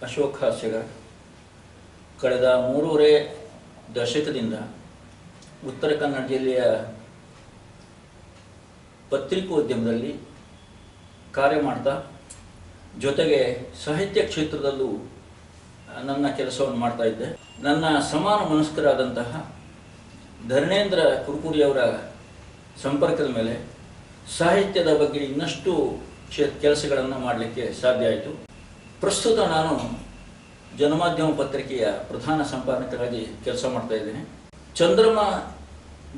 ಅಶೋಕ್ ಹಾಸ್ಯಗಾರ್ ಕಳೆದ 3.5 ದಶಕದಿಂದ ಉತ್ತರ ಕನ್ನಡ ಜಿಲ್ಲೆಯ ಪತ್ರಿಕೋದ್ಯಮದಲ್ಲಿ ಕಾರ್ಯ ಮಾಡ್ತಾ ಜೊತೆಗೆ ಸಾಹಿತ್ಯ ಕ್ಷೇತ್ರದಲ್ಲೂ ನನ್ನ ಕೆಲಸವನ್ನು ಮಾಡ್ತಾ ಇದ್ದೆ. ನನ್ನ ಸಮಾನ ಮನಸ್ಕರಾದಂತಹ ಧರಣೇಂದ್ರ ಕುರ್ಕುರಿ ಅವರ ಸಂಪರ್ಕದ ಮೇಲೆ ಸಾಹಿತ್ಯದ ಬಗ್ಗೆ ಇನ್ನಷ್ಟು ಕೆಲಸಗಳನ್ನು ಮಾಡಲಿಕ್ಕೆ ಸಾಧ್ಯ ಆಯಿತು. ಪ್ರಸ್ತುತ ನಾನು ಜನಮಾಧ್ಯಮ ಪತ್ರಿಕೆಯ ಪ್ರಧಾನ ಸಂಪಾದಕರಾಗಿ ಕೆಲಸ ಮಾಡ್ತಾ ಇದ್ದೇನೆ. ಚಂದ್ರಮ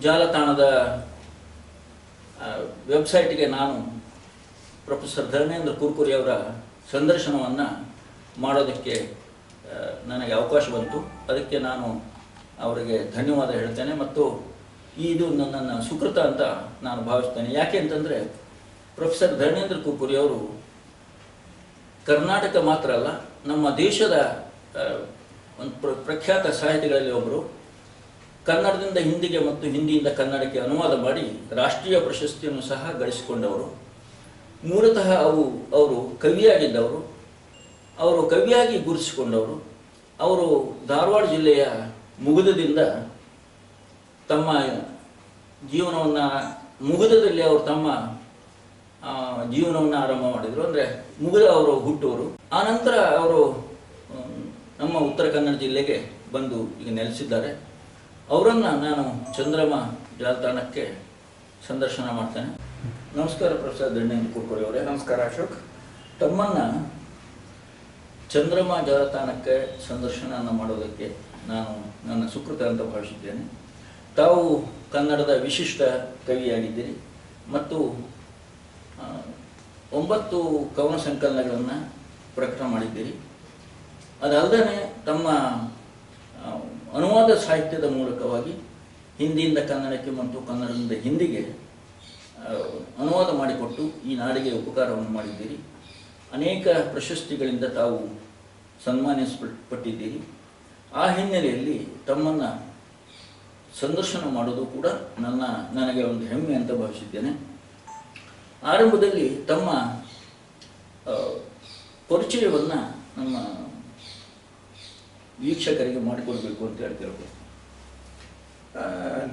ಜಾಲತಾಣದ ವೆಬ್ಸೈಟ್ಗೆ ನಾನು ಪ್ರೊಫೆಸರ್ ಧರಣೇಂದ್ರ ಕುರ್ಕುರಿ ಅವರ ಸಂದರ್ಶನವನ್ನು ಮಾಡೋದಕ್ಕೆ ನನಗೆ ಅವಕಾಶ ಬಂತು. ಅದಕ್ಕೆ ನಾನು ಅವರಿಗೆ ಧನ್ಯವಾದ ಹೇಳ್ತೇನೆ ಮತ್ತು ಇದು ನನ್ನ ಸುಕೃತ ಅಂತ ನಾನು ಭಾವಿಸ್ತೇನೆ. ಯಾಕೆ ಅಂತಂದರೆ ಪ್ರೊಫೆಸರ್ ಧರಣೇಂದ್ರ ಕುರ್ಕುರಿ ಅವರು ಕರ್ನಾಟಕ ಮಾತ್ರ ಅಲ್ಲ, ನಮ್ಮ ದೇಶದ ಒಂದು ಪ್ರಖ್ಯಾತ ಸಾಹಿತಿಗಳಲ್ಲಿ ಒಬ್ಬರು. ಕನ್ನಡದಿಂದ ಹಿಂದಿಗೆ ಮತ್ತು ಹಿಂದಿಯಿಂದ ಕನ್ನಡಕ್ಕೆ ಅನುವಾದ ಮಾಡಿ ರಾಷ್ಟ್ರೀಯ ಪ್ರಶಸ್ತಿಯನ್ನು ಸಹ ಗಳಿಸಿಕೊಂಡವರು. ಮೂಲತಃ ಅವರು ಕವಿಯಾಗಿದ್ದವರು. ಅವರು ಕವಿಯಾಗಿ ಗುರುತಿಸಿಕೊಂಡವರು. ಅವರು ಧಾರವಾಡ ಜಿಲ್ಲೆಯ ಮುಗುದದಿಂದ ತಮ್ಮ ಜೀವನವನ್ನು ಮುಗುದದಲ್ಲಿ ಅವರು ತಮ್ಮ ಜೀವನವನ್ನು ಆರಂಭ ಮಾಡಿದರು. ಅಂದರೆ ಮುಗುದ ಅವರು ಹುಟ್ಟುವರು. ಆನಂತರ ಅವರು ನಮ್ಮ ಉತ್ತರ ಕನ್ನಡ ಜಿಲ್ಲೆಗೆ ಬಂದು ಈಗ ನೆಲೆಸಿದ್ದಾರೆ. ಅವರನ್ನು ನಾನು ಚಂದ್ರಮ ಜಾಲತಾಣಕ್ಕೆ ಸಂದರ್ಶನ ಮಾಡ್ತೇನೆ. ನಮಸ್ಕಾರ ಪ್ರೊಫೆಸರ್ ಧರಣೇಂದ್ರ ಕುರ್ಕುರಿ ಅವರೇ. ನಮಸ್ಕಾರ ಅಶೋಕ್. ತಮ್ಮನ್ನು ಚಂದ್ರಮ ಜಾಲತಾಣಕ್ಕೆ ಸಂದರ್ಶನ ಮಾಡೋದಕ್ಕೆ ನಾನು ನನ್ನ ಸುಕೃತ ಅಂತ ಭಾವಿಸಿದ್ದೇನೆ. ತಾವು ಕನ್ನಡದ ವಿಶಿಷ್ಟ ಕವಿಯಾಗಿದ್ದೀರಿ ಮತ್ತು 9 ಕವನ ಸಂಕಲನಗಳನ್ನು ಪ್ರಕಟ ಮಾಡಿದ್ದೀರಿ. ಅದಲ್ಲದೆ ತಮ್ಮ ಅನುವಾದ ಸಾಹಿತ್ಯದ ಮೂಲಕವಾಗಿ ಹಿಂದಿಯಿಂದ ಕನ್ನಡಕ್ಕೆ ಮತ್ತು ಕನ್ನಡದಿಂದ ಹಿಂದಿಗೆ ಅನುವಾದ ಮಾಡಿಕೊಟ್ಟು ಈ ನಾಡಿಗೆ ಉಪಕಾರವನ್ನು ಮಾಡಿದ್ದೀರಿ. ಅನೇಕ ಪ್ರಶಸ್ತಿಗಳಿಂದ ತಾವು ಸನ್ಮಾನಿಸಲ್ಪಟ್ಟಿದ್ದೀರಿ. ಆ ಹಿನ್ನೆಲೆಯಲ್ಲಿ ತಮ್ಮನ್ನು ಸಂದರ್ಶನ ಮಾಡೋದು ಕೂಡ ನನಗೆ ಒಂದು ಹೆಮ್ಮೆ ಅಂತ ಭಾವಿಸಿದ್ದೇನೆ. ಆರಂಭದಲ್ಲಿ ತಮ್ಮ ಪರಿಚಯವನ್ನು ನಮ್ಮ ವೀಕ್ಷಕರಿಗೆ ಮಾಡಿಕೊಡ್ಬೇಕು ಅಂತ ಹೇಳ್ತಿರ್ಬೋದು.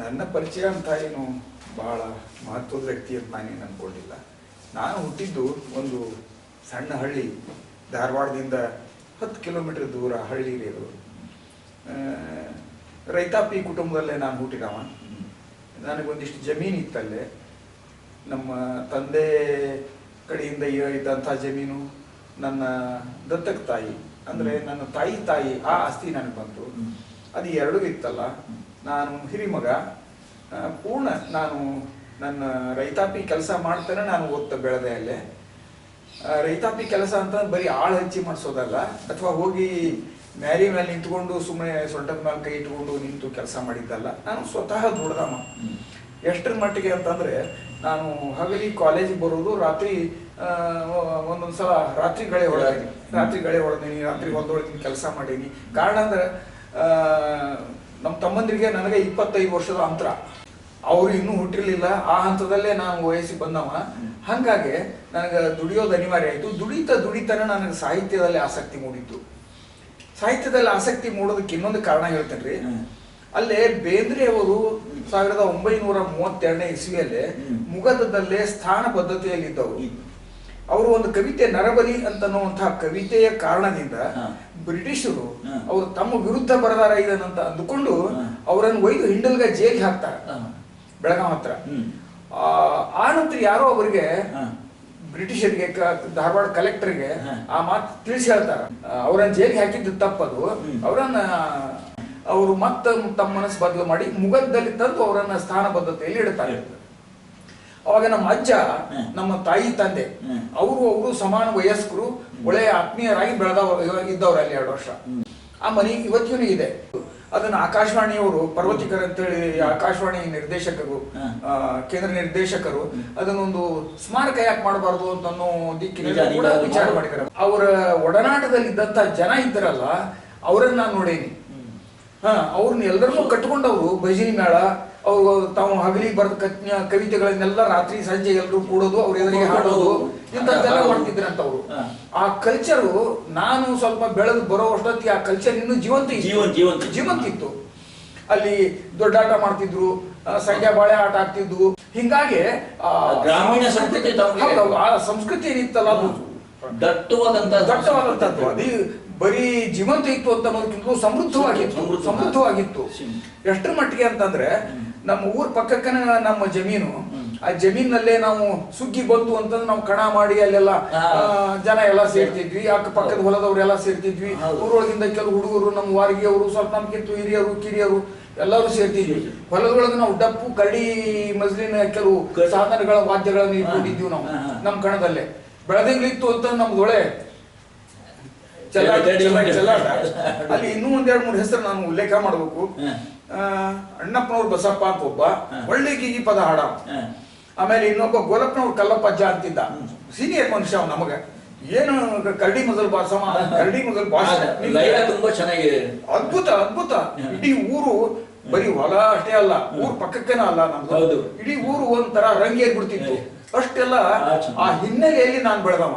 ನನ್ನ ಪರಿಚಯ ಅಂತ ಏನು ಭಾಳ ಮಹತ್ವದ ವ್ಯಕ್ತಿ ಅಂತ ನಾನೇನು ಅಂದ್ಕೊಂಡಿಲ್ಲ. ನಾನು ಹುಟ್ಟಿದ್ದು ಒಂದು ಸಣ್ಣ ಹಳ್ಳಿ, ಧಾರವಾಡದಿಂದ 10 ಕಿಲೋಮೀಟರ್ ದೂರ ಹಳ್ಳಿ ಇರೋದು. ರೈತಾಪಿ ಕುಟುಂಬದಲ್ಲೇ ನಾನು ಹುಟ್ಟಿದವ. ನನಗೊಂದಿಷ್ಟು ಜಮೀನು ಇತ್ತಲ್ಲೇ. ನಮ್ಮ ತಂದೆ ಕಡೆಯಿಂದ ಇದ್ದಂಥ ಜಮೀನು ನನ್ನ ದತ್ತಕ ತಾಯಿ, ಅಂದರೆ ನನ್ನ ತಾಯಿ ಆ ಆಸ್ತಿ ನನಗೆ ಬಂತು. ಅದು ಎರಡೂ ಇತ್ತಲ್ಲ. ನಾನು ಹಿರಿಮಗ. ಪೂರ್ಣ ನಾನು ನನ್ನ ರೈತಾಪಿ ಕೆಲಸ ಮಾಡ್ತಾನೆ ನಾನು ಓದ್ತಾ ಬೆಳೆದೆ ಅಲ್ಲೇ. ರೈತಾಪಿ ಕೆಲಸ ಅಂತ ಬರೀ ಆಳು ಹಚ್ಚಿ ಮಾಡಿಸೋದಲ್ಲ, ಅಥವಾ ಹೋಗಿ ಮ್ಯಾರಿ ಮೇಲೆ ನಿಂತ್ಕೊಂಡು ಸುಮ್ಮನೆ ಸೊಂಟದ ಮೇಲೆ ಕೈ ಇಟ್ಕೊಂಡು ನಿಂತು ಕೆಲಸ ಮಾಡಿದ್ದಲ್ಲ. ನಾನು ಸ್ವತಃ ದುಡ್ದಮ್ಮ. ಎಷ್ಟರ ಮಟ್ಟಿಗೆ ಅಂತಂದರೆ, ನಾನು ಹಗಲಿ ಕಾಲೇಜಿಗೆ ಬರೋದು, ರಾತ್ರಿ ಒಂದೊಂದ್ಸಲ ರಾತ್ರಿ ಗಳೆ ಹೊಡೆದೀನಿ, ರಾತ್ರಿ ಹೊಂದೊಳಗಿನ ಕೆಲಸ ಮಾಡೀನಿ. ಕಾರಣ ಅಂದ್ರೆ ನಮ್ಮ ತಮ್ಮಂದ್ರಿಗೆ ನನಗೆ 25 ವರ್ಷದ ಅಂತರ. ಅವರು ಇನ್ನೂ ಹುಟ್ಟಿರ್ಲಿಲ್ಲ. ಆ ಹಂತದಲ್ಲೇ ನಾನು ವಯಸ್ಸಿಗೆ ಬಂದವ. ಹಾಗಾಗಿ ನನಗೆ ದುಡಿಯೋದು ಅನಿವಾರ್ಯ ಆಯಿತು. ದುಡಿತಾನೆ ನನಗೆ ಸಾಹಿತ್ಯದಲ್ಲಿ ಆಸಕ್ತಿ ಮೂಡಿತ್ತು. ಸಾಹಿತ್ಯದಲ್ಲಿ ಆಸಕ್ತಿ ಮೂಡೋದಕ್ಕೆ ಇನ್ನೊಂದು ಕಾರಣ ಹೇಳ್ತೇನೆ ರೀ. ಅಲ್ಲೇ ಬೇಂದ್ರೆ ಅವರು 1932ನೇ ಇಸ್ವಿಯಲ್ಲೇ ಮುಗದದಲ್ಲೇ ಸ್ಥಾನ ಪದ್ಧತಿಯಲ್ಲಿದ್ದವರು. ಅವರು ಒಂದು ಕವಿತೆ ನರಬಲಿ ಅಂತನ್ನುವಂತಹ ಕವಿತೆಯ ಕಾರಣದಿಂದ ಬ್ರಿಟಿಷರು ಅವರು ತಮ್ಮ ವಿರುದ್ಧ ಬರದಾರ ಇದನ್ನಂತ ಅಂದುಕೊಂಡು ಅವರನ್ನು ಒಯ್ದು ಹಿಂಡಲ್ಗ ಜೈಲಿಗೆ ಹಾಕ್ತಾರೆ, ಬೆಳಗಾವ್ ಹತ್ರ. ಆ ನಂತರ ಯಾರೋ ಅವರಿಗೆ ಬ್ರಿಟಿಷರಿಗೆ ಧಾರವಾಡ ಕಲೆಕ್ಟರ್ಗೆ ಆ ಮಾತು ತಿಳಿಸಿ ಹೇಳ್ತಾರ. ಅವರನ್ನ ಜೈಲಿಗೆ ಹಾಕಿದ್ದು ತಪ್ಪದು. ಅವರು ಮತ್ತೆ ತಮ್ಮ ಮನಸ್ಸು ಬದಲು ಮಾಡಿ ಮುಗದಲ್ಲಿ ತಂದು ಅವರನ್ನ ಸ್ಥಾನ ಪದ್ಧತಿಯಲ್ಲಿ ಇಡ್ತಾರೆ. ಅವಾಗ ನಮ್ಮ ಅಜ್ಜ, ನಮ್ಮ ತಾಯಿ ತಂದೆ ಅವರು ಸಮಾನ ವಯಸ್ಕರು, ಒಳ್ಳೆಯ ಆತ್ಮೀಯರಾಗಿ ಇದ್ದವ್ರು ಅಲ್ಲಿ 2 ವರ್ಷ. ಆ ಮನೆ ಇವತ್ತಿಗೂ ಇದೆ. ಅದನ್ನ ಆಕಾಶವಾಣಿಯವರು, ಪರ್ವತಿಕರ್ ಅಂತೇಳಿ ಆಕಾಶವಾಣಿ ನಿರ್ದೇಶಕರು, ಕೇಂದ್ರ ನಿರ್ದೇಶಕರು ಅದನ್ನೊಂದು ಸ್ಮಾರಕ ಯಾಕೆ ಮಾಡಬಾರ್ದು ಅಂತ ಅನ್ನೋ ದಿಕ್ಕಿನಲ್ಲಿ ಕೂಡ ವಿಚಾರ ಮಾಡಿದ್ದಾರೆ. ಅವರ ಒಡನಾಟದಲ್ಲಿ ಇದ್ದಂತ ಜನ ಇದ್ದಾರಲ್ಲ, ಅವರನ್ನ ನಾನು ನೋಡೇನಿ. ಅವ್ರನ್ನ ಎಲ್ಲರನ್ನೂ ಕಟ್ಕೊಂಡವ್ರು ಭಜನಿ ಮೇಳ ಅವರು ತಾವು ಹಗಲಿಗೆ ಬರೆದ ಕವಿತೆಗಳನ್ನೆಲ್ಲ ರಾತ್ರಿ ಸಂಜೆ ಎಲ್ಲರೂ ಕೂಡೋದು ಅವ್ರ ಎದುರಿಗೆ ಹಾಡೋದು ಇಂಥದ್ದೆಲ್ಲ ಮಾಡ್ತಿದ್ರಂತ ಅವರು. ಆ ಕಲ್ಚರು ನಾನು ಸ್ವಲ್ಪ ಬೆಳೆದು ಬರೋ ಅಷ್ಟೊತ್ತಿಗೆ ಆ ಕಲ್ಚರ್ ಇನ್ನೂ ಜೀವಂತ ಇತ್ತು. ಅಲ್ಲಿ ದೊಡ್ಡಾಟ ಮಾಡ್ತಿದ್ರು, ಸಂಖ್ಯಾ ಬಾಳೆ ಆಟ ಆಗ್ತಿದ್ವು. ಹಿಂಗಾಗಿ ಗ್ರಾಮೀಣ ಸಂಸ್ಕೃತಿ ಆ ಸಂಸ್ಕೃತಿ ಏನಿತ್ತಲ್ಲ ಅದು ದಟ್ಟವಾದಂತದ್ದು. ಅದು ಬರೀ ಜೀವಂತ ಇತ್ತು ಅಂತ ಅನ್ನೋದಕ್ಕಿಂತ ಸಮೃದ್ಧವಾಗಿತ್ತು. ಎಷ್ಟರ ಮಟ್ಟಿಗೆ ಅಂತಂದ್ರೆ ನಮ್ಮ ಊರ್ ಪಕ್ಕಕ್ಕನೆ ನಮ್ಮ ಜಮೀನು, ಆ ಜಮೀನಲ್ಲೇ ನಾವು ಸುಗ್ಗಿ ಬಂತು ಅಂತಂದ್ರೆ ನಾವು ಕಣ ಮಾಡಿ ಅಲ್ಲೆಲ್ಲ ಜನ ಎಲ್ಲ ಸೇರ್ತಿದ್ವಿ. ಅಕ್ಕ ಪಕ್ಕದ ಹೊಲದವ್ರೆಲ್ಲ ಸೇರ್ತಿದ್ವಿ. ಊರೊಳಗಿಂದ ಕೆಲವು ಹುಡುಗರು, ನಮ್ಮ ವಾರಿಗೆಯವರು, ಸ್ವಲ್ಪ ನಮ್ಗಿಂತ ಹಿರಿಯರು ಕಿರಿಯರು ಎಲ್ಲರೂ ಸೇರ್ತಿದ್ವಿ. ಹೊಲದೊಳಗೆ ನಾವು ಡಪ್ಪು, ಕರಡಿ, ಮಜ್ಲಿನ ಕೆಲವು ಸಾಧನಗಳ ವಾದ್ಯಗಳನ್ನು ಇಟ್ಕೊಂಡಿದ್ವಿ ನಾವು ನಮ್ಮ ಕಣದಲ್ಲೇ. ಬೆಳದಿಂಗ್ಲಿತ್ತು ಅಂತ ನಮ್ದೊಳೆ ಚೆಲ್ಲಾಟ. ಅಲ್ಲಿ ಇನ್ನೂ 2-3 ಹೆಸರು ನಾನು ಉಲ್ಲೇಖ ಮಾಡ್ಬೇಕು. ಅಣ್ಣಪ್ಪನವ್ರು ಬಸಪ್ಪ ಅಂತ ಒಬ್ಬ ಒಳ್ಳೆ ಗೀಗಿ ಪದ ಹಾಡ. ಆಮೇಲೆ ಇನ್ನೊಬ್ಬ ಗೋಲಪ್ಪನವ್ರು ಕಲ್ಲಪ್ಪಜ್ಜ ಅಂತಿದ್ದ, ಸೀನಿಯರ್ ಮನುಷ್ಯ ಅವ್ ನಮಗ. ಏನು ಕರಡಿ ಮೊದಲು ಭಾಷಮ, ಕರಡಿ ಮೊದಲು ಭಾಷೆ ತುಂಬಾ ಚೆನ್ನಾಗಿದೆ, ಅದ್ಭುತ. ಇಡೀ ಊರು ಬರೀ ಹೊಲ ಅಷ್ಟೇ ಅಲ್ಲ, ಊರ್ ಪಕ್ಕಕ್ಕೇನ ಅಲ್ಲ ನಮ್ದು, ಇಡೀ ಊರು ಒಂಥರ ರಂಗೇರ್ ಬಿಡ್ತಿತ್ತು. ಅಷ್ಟೆಲ್ಲ ಆ ಹಿನ್ನೆಲೆಯಲ್ಲಿ ನಾನು ಬೆಳೆದವ.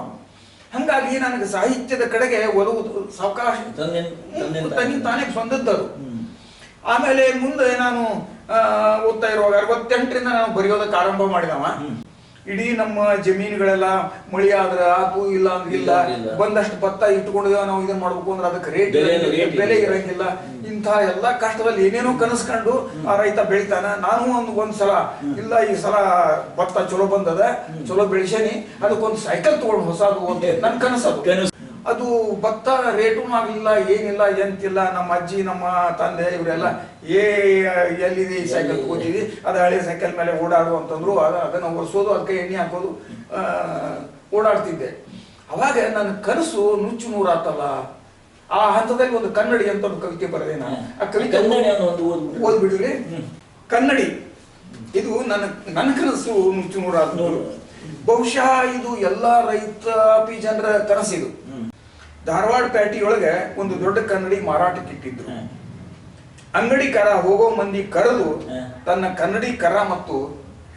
ಹಂಗಾಗಿ ನನಗೆ ಸಾಹಿತ್ಯದ ಕಡೆಗೆ ಒಲವು ಸಾವಕಾಶ ತಾನೇ ಸ್ವಂದದ್ದದು. ಆಮೇಲೆ ಮುಂದೆ ನಾನು ಓದ್ತಾ ಇರುವಾಗ 68ರಿಂದ ನಾನು ಬರೆಯೋದಕ್ಕೆ ಆರಂಭ ಮಾಡಿದವ. ಇಡೀ ನಮ್ಮ ಜಮೀನುಗಳೆಲ್ಲ ಮಳಿ ಆದ್ರೆ ಆತು, ಇಲ್ಲ ಅಂದ್ರೆ ಇಲ್ಲ, ಬಂದಷ್ಟು ಭತ್ತ ಇಟ್ಕೊಂಡಿದ್ದೇವೆ ನಾವು, ಇದನ್ನ ಮಾಡ್ಬೇಕು ಅಂದ್ರೆ ಅದಕ್ಕೆ ಬೆಲೆ ಇರಂಗಿಲ್ಲ. ಇಂಥ ಎಲ್ಲಾ ಕಷ್ಟದಲ್ಲಿ ಏನೇನೋ ಕನಸ್ಕೊಂಡು ಆ ರೈತ ಬೆಳಿತಾನ. ನಾನು ಒಂದ್ಸಲ ಇಲ್ಲ, ಈ ಸಲ ಭತ್ತ ಚಲೋ ಬಂದದ, ಚಲೋ ಬೆಳೆಸೇನಿ, ಅದಕ್ಕೊಂದು ಸೈಕಲ್ ತಗೊಂಡು ಹೊಸದು ಅಂತ ನನ್ ಕನಸದು. ಅದು ಭತ್ತ ರೇಟು ಆಗ್ಲಿಲ್ಲ, ಏನಿಲ್ಲ, ಎಂತಿಲ್ಲ. ನಮ್ಮ ಅಜ್ಜಿ, ನಮ್ಮ ತಂದೆ ಇವರೆಲ್ಲ ಎಲ್ಲಿದೆ ಈ ಸೈಕಲ್ ತಗೋತೀವಿ, ಅದು ಹಳೆ ಸೈಕಲ್ ಮೇಲೆ ಓಡಾಡು ಅಂತಂದ್ರು. ಅದನ್ನ ಒರೆಸೋದು, ಅದಕ್ಕೆ ಎಣ್ಣೆ ಹಾಕೋದು, ಓಡಾಡ್ತಿದ್ದೆ. ಅವಾಗ ನನ್ನ ಕನಸು ನುಚ್ಚು ನೂರಾತಲ್ಲ. ಆ ಹಂತದಲ್ಲಿ ಒಂದು ಕನ್ನಡಿ ಅಂತ ಒಂದು ಕವಿತೆ ಬರೆದೆ ನಾನು. ಆ ಕವಿತೆ ಓದ್ಬಿಡ್ರಿ. ಕನ್ನಡಿ ಇದು ನನ್ನ ಕನಸು ನುಚ್ಚು ನೂರಾತು. ಬಹುಶಃ ಇದು ಎಲ್ಲಾ ರೈತಾಪಿ ಜನರ ಕನಸಿದು. ಧಾರವಾಡ ಪ್ಯಾಟಿಯೊಳಗೆ ಒಂದು ದೊಡ್ಡ ಕನ್ನಡಿ ಮಾರಾಟಕ್ಕೆ ಇಟ್ಟಿದ್ರು. ಅಂಗಡಿಕಾರ ಹೋಗೋ ಮಂದಿ ಕರೆದು ತನ್ನ ಕನ್ನಡಿ ಕರ ಮತ್ತು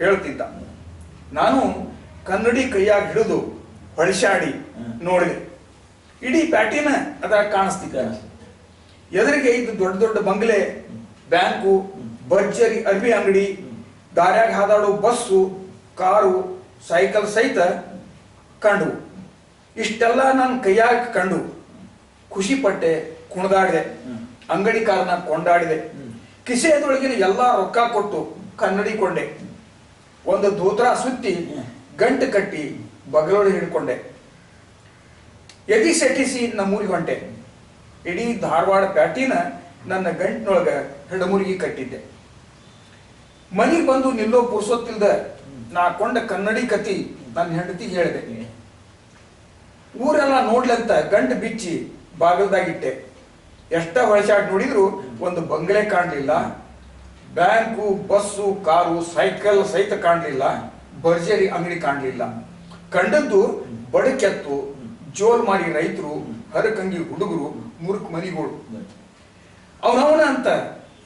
ಹೇಳ್ತಿದ್ದ. ನಾನು ಕನ್ನಡಿ ಕೈಯಾಗ ಹಿಡಿದು ಹೊಳಿಸಾಡಿ ನೋಡಿದೆ. ಇಡೀ ಪ್ಯಾಟಿನ ಅದ್ರಾಗ ಕಾಣಿಸ್ತಿದ್ದ. ಎದುರಿಗೆ ಇದ್ದು ದೊಡ್ಡ ದೊಡ್ಡ ಬಂಗ್ಲೆ, ಬ್ಯಾಂಕು, ಭರ್ಜರಿ ಅರ್ಬಿ ಅಂಗಡಿ, ದಾರ್ಯಾಗ ಹಾದಾಡೋ ಬಸ್ಸು, ಕಾರು, ಸೈಕಲ್ ಸಹಿತ ಕಂಡು. ಇಷ್ಟೆಲ್ಲ ನಾನು ಕೈಯಾಗ ಕಂಡು ಖುಷಿ ಪಟ್ಟೆ, ಕುಣಿದಾಡಿದೆ, ಅಂಗಡಿಕಾರನ ಕೊಂಡಾಡಿದೆ. ಕಿಸೆಯದೊಳಗಿನ ಎಲ್ಲಾ ರೊಕ್ಕ ಕೊಟ್ಟು ಕನ್ನಡಿ ಕೊಂಡೆ. ಒಂದು ಧೋತ್ರ ಸುತ್ತಿ ಗಂಟು ಕಟ್ಟಿ ಬಗಲೊಳಗೆ ಹಿಡ್ಕೊಂಡೆ. ಎದಿ ಸೆಟ್ಟಿಸಿ ನಮ್ಮೂರಿಗೆ ಹೊಂಟೆ. ಇಡೀ ಧಾರವಾಡ ಪ್ಯಾಟಿನ ನನ್ನ ಗಂಟಿನೊಳಗ ಹೆಡಮುರುಗಿ ಕಟ್ಟಿದ್ದೆ. ಮನೆಗೆ ಬಂದು ನಿಲ್ಲೋ ಪುರ್ಸೊತ್ತಿಲ್ದ ನಾ ಕೊಂಡ ಕನ್ನಡಿ ಕತಿ ನನ್ನ ಹೆಂಡತಿಗೆ ಹೇಳಿದೆ. ಊರೆಲ್ಲ ನೋಡ್ಲಂತ ಗಂಟು ಬಿಚ್ಚಿ ಬಾಗಲ್ದಾಗಿಟ್ಟೆ. ಎಷ್ಟ ಹೊಳಸಾಡ್ ನೋಡಿದ್ರು ಒಂದು ಬಂಗ್ಲೆ ಕಾಣ್ಲಿಲ್ಲ, ಬ್ಯಾಂಕು, ಬಸ್ಸು, ಕಾರು, ಸೈಕಲ್ ಸಹಿತ ಕಾಣ್ಲಿಲ್ಲ, ಭರ್ಜರಿ ಅಂಗಡಿ ಕಾಣ್ಲಿಲ್ಲ. ಕಂಡದ್ದು ಬಡಕೆತ್ತು, ಜೋಲ್ ಮಾರಿ ರೈತರು, ಹರಕಂಗಿ ಹುಡುಗರು, ಮುರುಕ್ ಮನಿಗಳು. ಅವನವನ ಅಂತ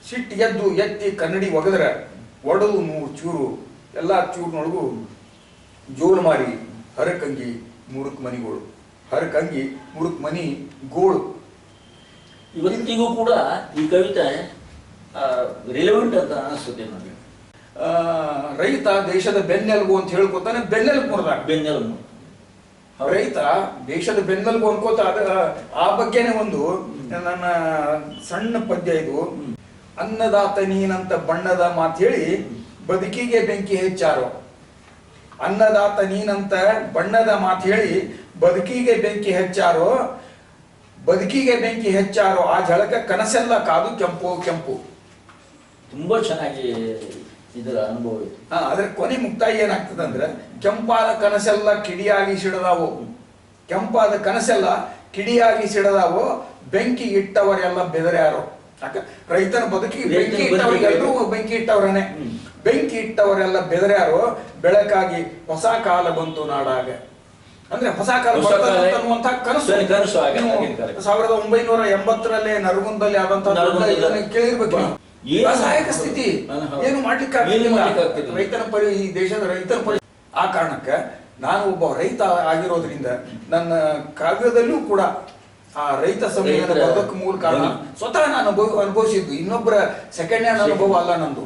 ಸಿಟ್ಟು ಎತ್ತಿ ಕನ್ನಡಿ ಒಗದ್ರ ಒಡದು 100 ಚೂರು. ಎಲ್ಲಾ ಚೂರ್ನೊಳಗು ಜೋಲ್ ಮಾರಿ, ಹರಕಂಗಿ, ಮುರುಕ್ ಮನಿಗಳು, ಹರಕಂಗಿ, ಮುರುಕ್ ಮನಿ ಗೋಳು. ಇವತ್ತಿಗೂ ಕೂಡ ಈ ಕವಿತೆ ರಿಲೆವೆಂಟ್ ಅಂತ ಅನಿಸುತ್ತೆ ನನಗೆ. ರೈತ ದೇಶದ ಬೆನ್ನೆಲುಬು ಅಂತ ಹೇಳ್ಕೊತಾನೆ. ಬೆನ್ನೆಲುಬು ಬೆನ್ನೆಲುಬು ರೈತ ದೇಶದ ಬೆನ್ನೆಲುಬು ಅನ್ಕೋತ. ಆ ಬಗ್ಗೆನೆ ಒಂದು ನನ್ನ ಸಣ್ಣ ಪದ್ಯ ಇದು. ಅನ್ನದಾತ ನೀನಂತ ಬಣ್ಣದ ಮಾತು ಹೇಳಿ ಬದುಕಿಗೆ ಬೆಂಕಿ ಹೆಚ್ಚಾರೋ. ಅನ್ನದಾತ ನೀನಂತ ಬಣ್ಣದ ಮಾತು ಹೇಳಿ ಬದುಕಿಗೆ ಬೆಂಕಿ ಹೆಚ್ಚಾರೋ, ಬದುಕಿಗೆ ಬೆಂಕಿ ಹೆಚ್ಚಾರೋ, ಆ ಝಳಕ ಕನಸೆಲ್ಲ ಕಾದು ಕೆಂಪು ಕೆಂಪು. ತುಂಬಾ ಚೆನ್ನಾಗಿ ಇದರ ಅನುಭವ ಇದೆ. ಅದ್ರ ಕೊನೆ ಮುಕ್ತಾಯ ಏನಾಗ್ತದೆ ಅಂದ್ರೆ, ಕೆಂಪಾದ ಕನಸೆಲ್ಲ ಕಿಡಿಯಾಗಿ ಸಿಡದಾವೋ, ಕೆಂಪಾದ ಕನಸೆಲ್ಲ ಕಿಡಿಯಾಗಿ ಸಿಡದಾವೋ, ಬೆಂಕಿ ಇಟ್ಟವರೆಲ್ಲ ಬೆದರ್ಯಾರೋ. ಯಾಕ ರೈತನ ಬದುಕಿಗೆ ಬೆಂಕಿ ಇಟ್ಟವರೆಲ್ಲರೂ ಬೆಂಕಿ ಇಟ್ಟವರನೆ. ಬೆಂಕಿ ಇಟ್ಟವರೆಲ್ಲ ಬೆದರ್ಯಾರೋ, ಬೆಳಕಾಗಿ ಹೊಸ ಕಾಲ ಬಂತು ನಾಡಾಗ. ಅಂದ್ರೆ ಹೊಸ ಕಾಲ ಅನ್ನುವಂತ ಕನಸು 1980 ನರಗುಂದದಲ್ಲಿ ಆದಂತಹ ಕೇಳಿರ್ಬೇಕು. ಅಸಹಾಯಕ ಸ್ಥಿತಿ, ಏನು ಮಾಡ್ಲಿಕ್ಕೆ ರೈತನ ಈ ದೇಶದ ರೈತನ ಆ ಕಾರಣಕ್ಕೆ ನಾನು ಒಬ್ಬ ರೈತ ಆಗಿರೋದ್ರಿಂದ ನನ್ನ ಕಾವ್ಯದಲ್ಲೂ ಕೂಡ ಆ ರೈತ ಸಂವೇದನೆ ಬರೋದಕ್ಕೆ ಮೂಲ ಕಾರಣ ಸ್ವತಃ ನಾನು ಅನುಭವಿಸಿದ್ದು, ಇನ್ನೊಬ್ಬರ ಸೆಕೆಂಡ್ ಹ್ಯಾಂಡ್ ಅನುಭವ ಅಲ್ಲ ನಂದು.